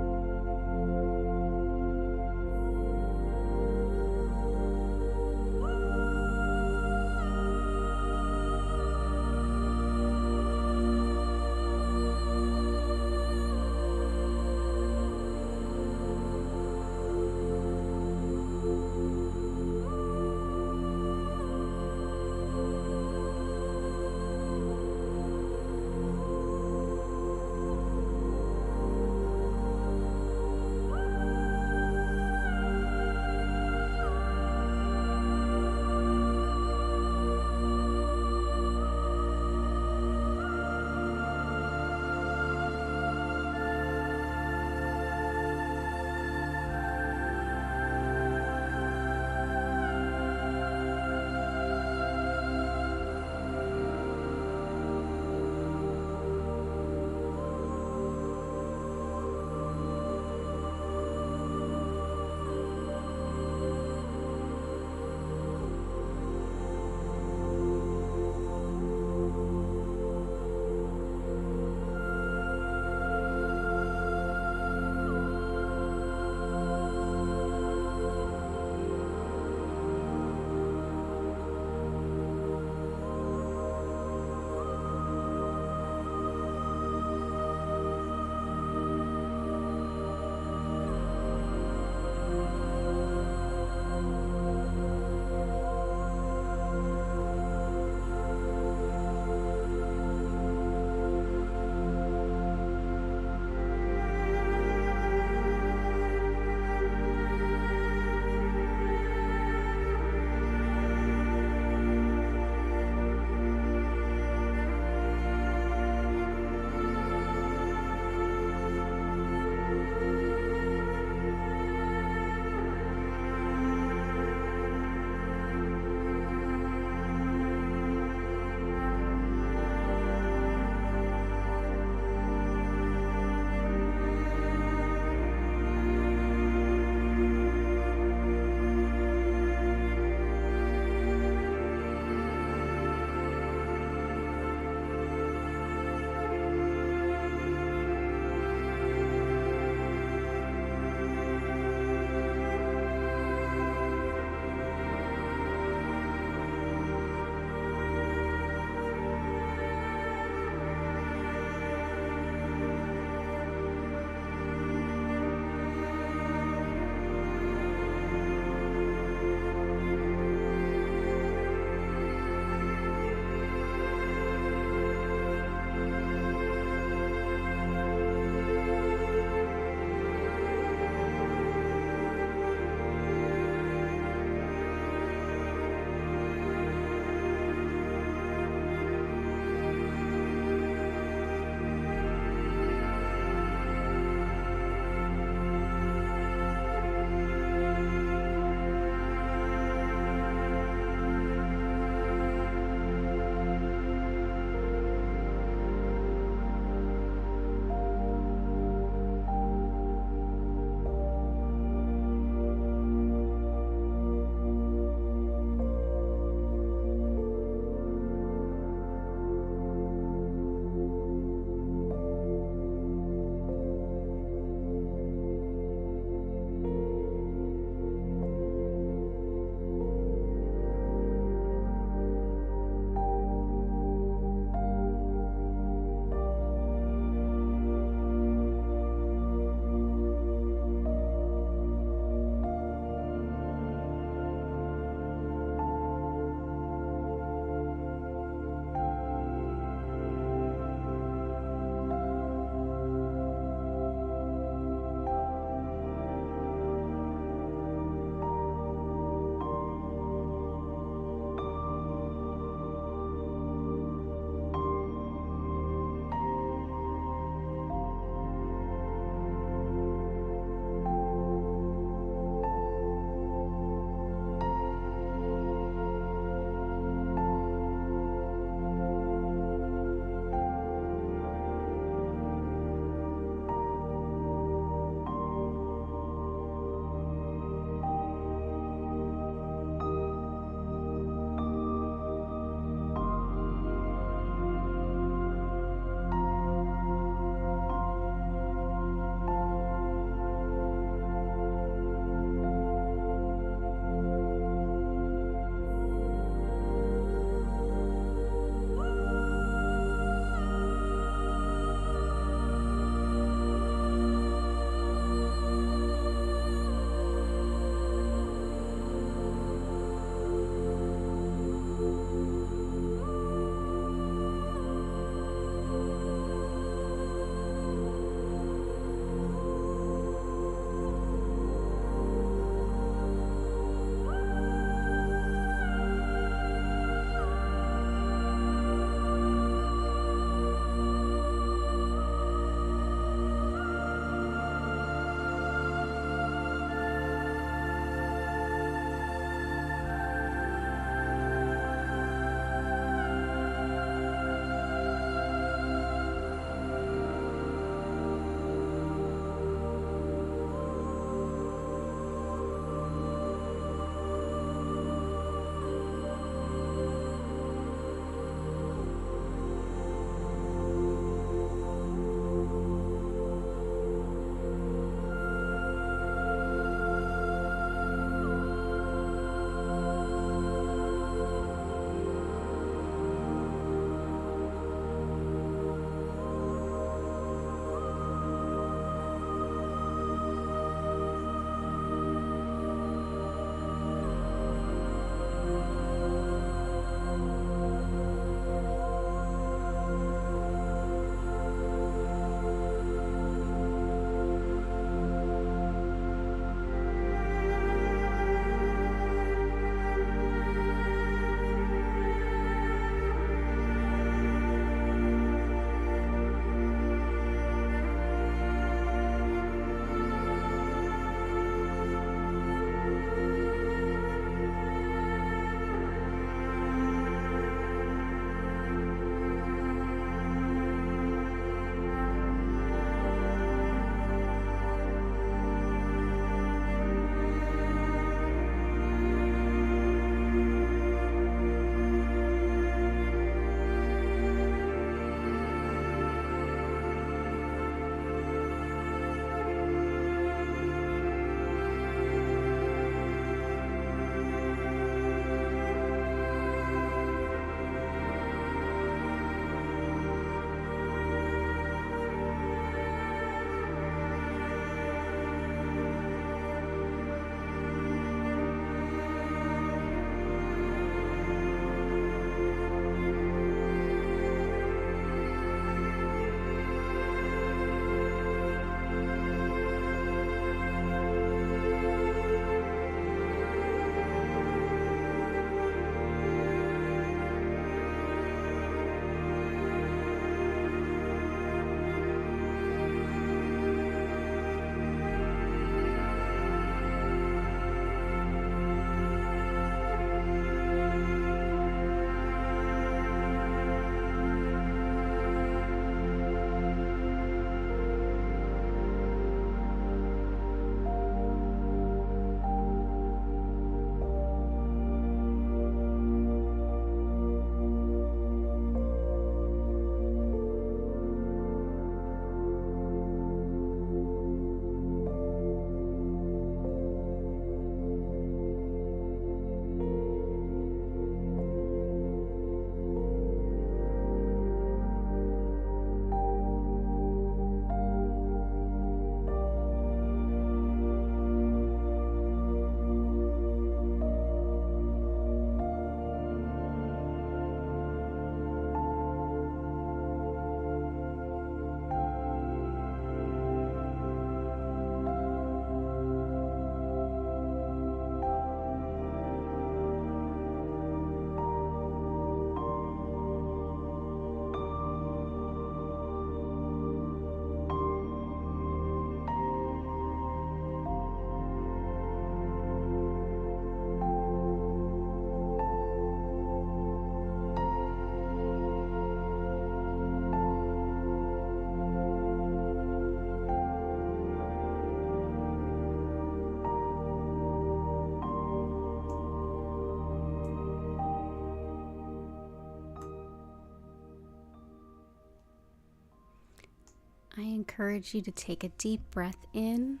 I encourage you to take a deep breath in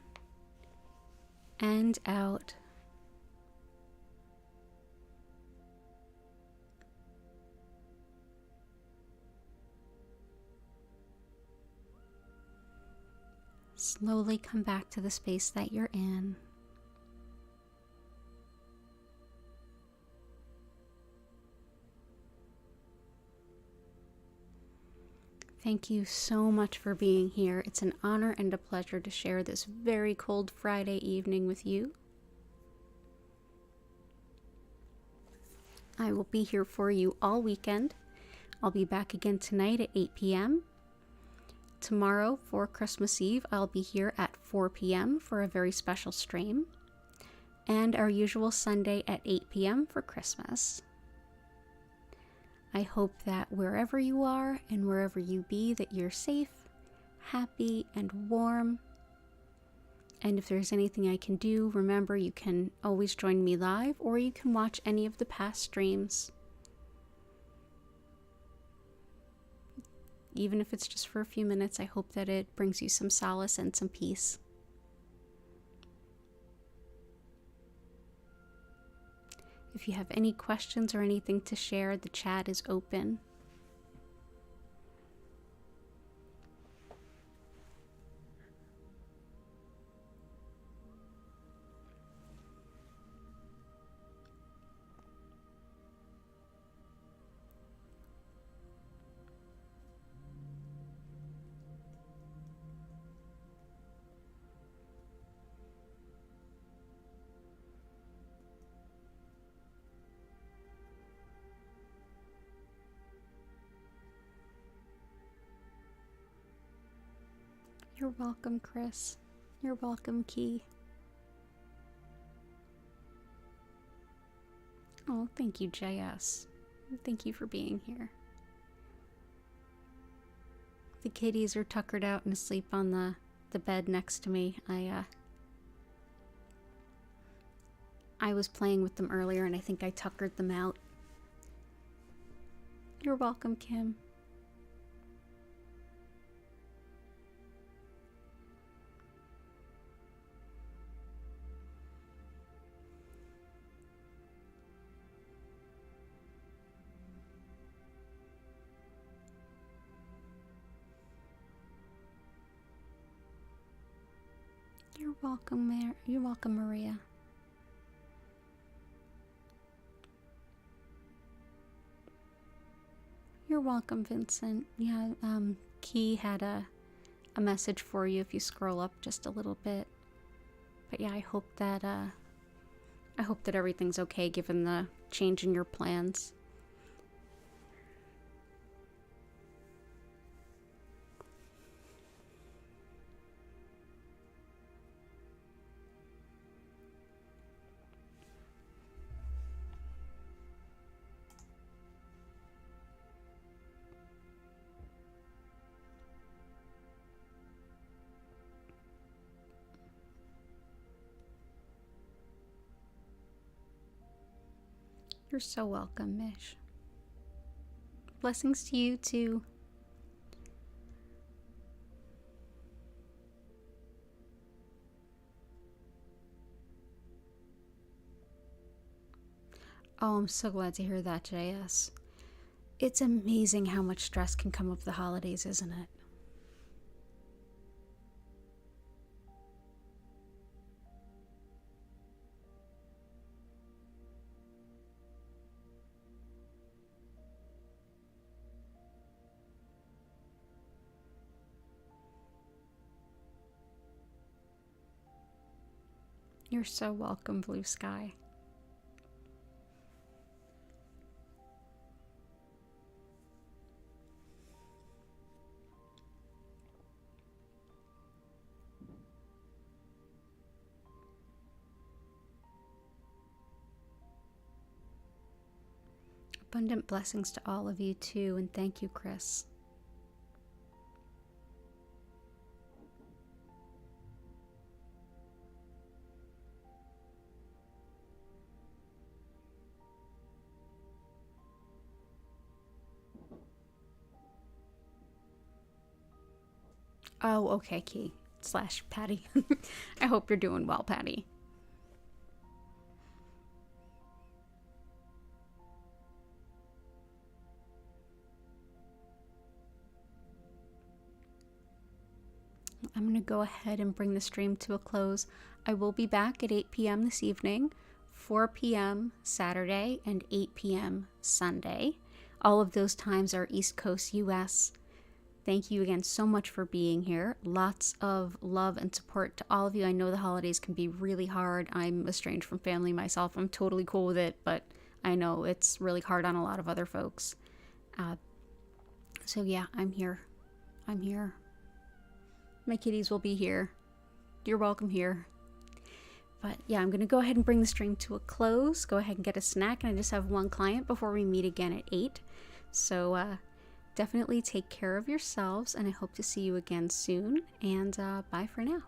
and out. Slowly come back to the space that you're in. Thank you so much for being here. It's an honor and a pleasure to share this very cold Friday evening with you. I will be here for you all weekend. I'll be back again tonight at 8 p.m. Tomorrow for Christmas Eve, I'll be here at 4 p.m. for a very special stream. And our usual Sunday at 8 p.m. for Christmas. I hope that wherever you are and wherever you be, that you're safe, happy, and warm. And if there's anything I can do, remember you can always join me live, or you can watch any of the past streams. Even if it's just for a few minutes, I hope that it brings you some solace and some peace. If you have any questions or anything to share, the chat is open. You're welcome, Chris. You're welcome, Key. Oh, thank you, JS. Thank you for being here. The kitties are tuckered out and asleep on the bed next to me. I was playing with them earlier and I think I tuckered them out. You're welcome, Kim. You're welcome, Maria. You're welcome, Vincent. Yeah, Key had a message for you if you scroll up just a little bit. But yeah, I hope that everything's okay given the change in your plans. You're so welcome, Mish. Blessings to you, too. Oh, I'm so glad to hear that, JS. It's amazing how much stress can come with the holidays, isn't it? You're so welcome, Blue Sky. Abundant blessings to all of you too, and thank you, Chris. Oh, okay, Key / Patty. I hope you're doing well, Patty. I'm going to go ahead and bring the stream to a close. I will be back at 8 p.m. this evening, 4 p.m. Saturday, and 8 p.m. Sunday. All of those times are East Coast US. Thank you again so much for being here. Lots of love and support to all of you. I know the holidays can be really hard. I'm estranged from family myself. I'm totally cool with it, but I know it's really hard on a lot of other folks. So yeah, I'm here. I'm here. My kitties will be here. You're welcome here. But yeah, I'm going to go ahead and bring the stream to a close. Go ahead and get a snack. And I just have one client before we meet again at 8. So definitely take care of yourselves. And I hope to see you again soon. And bye for now.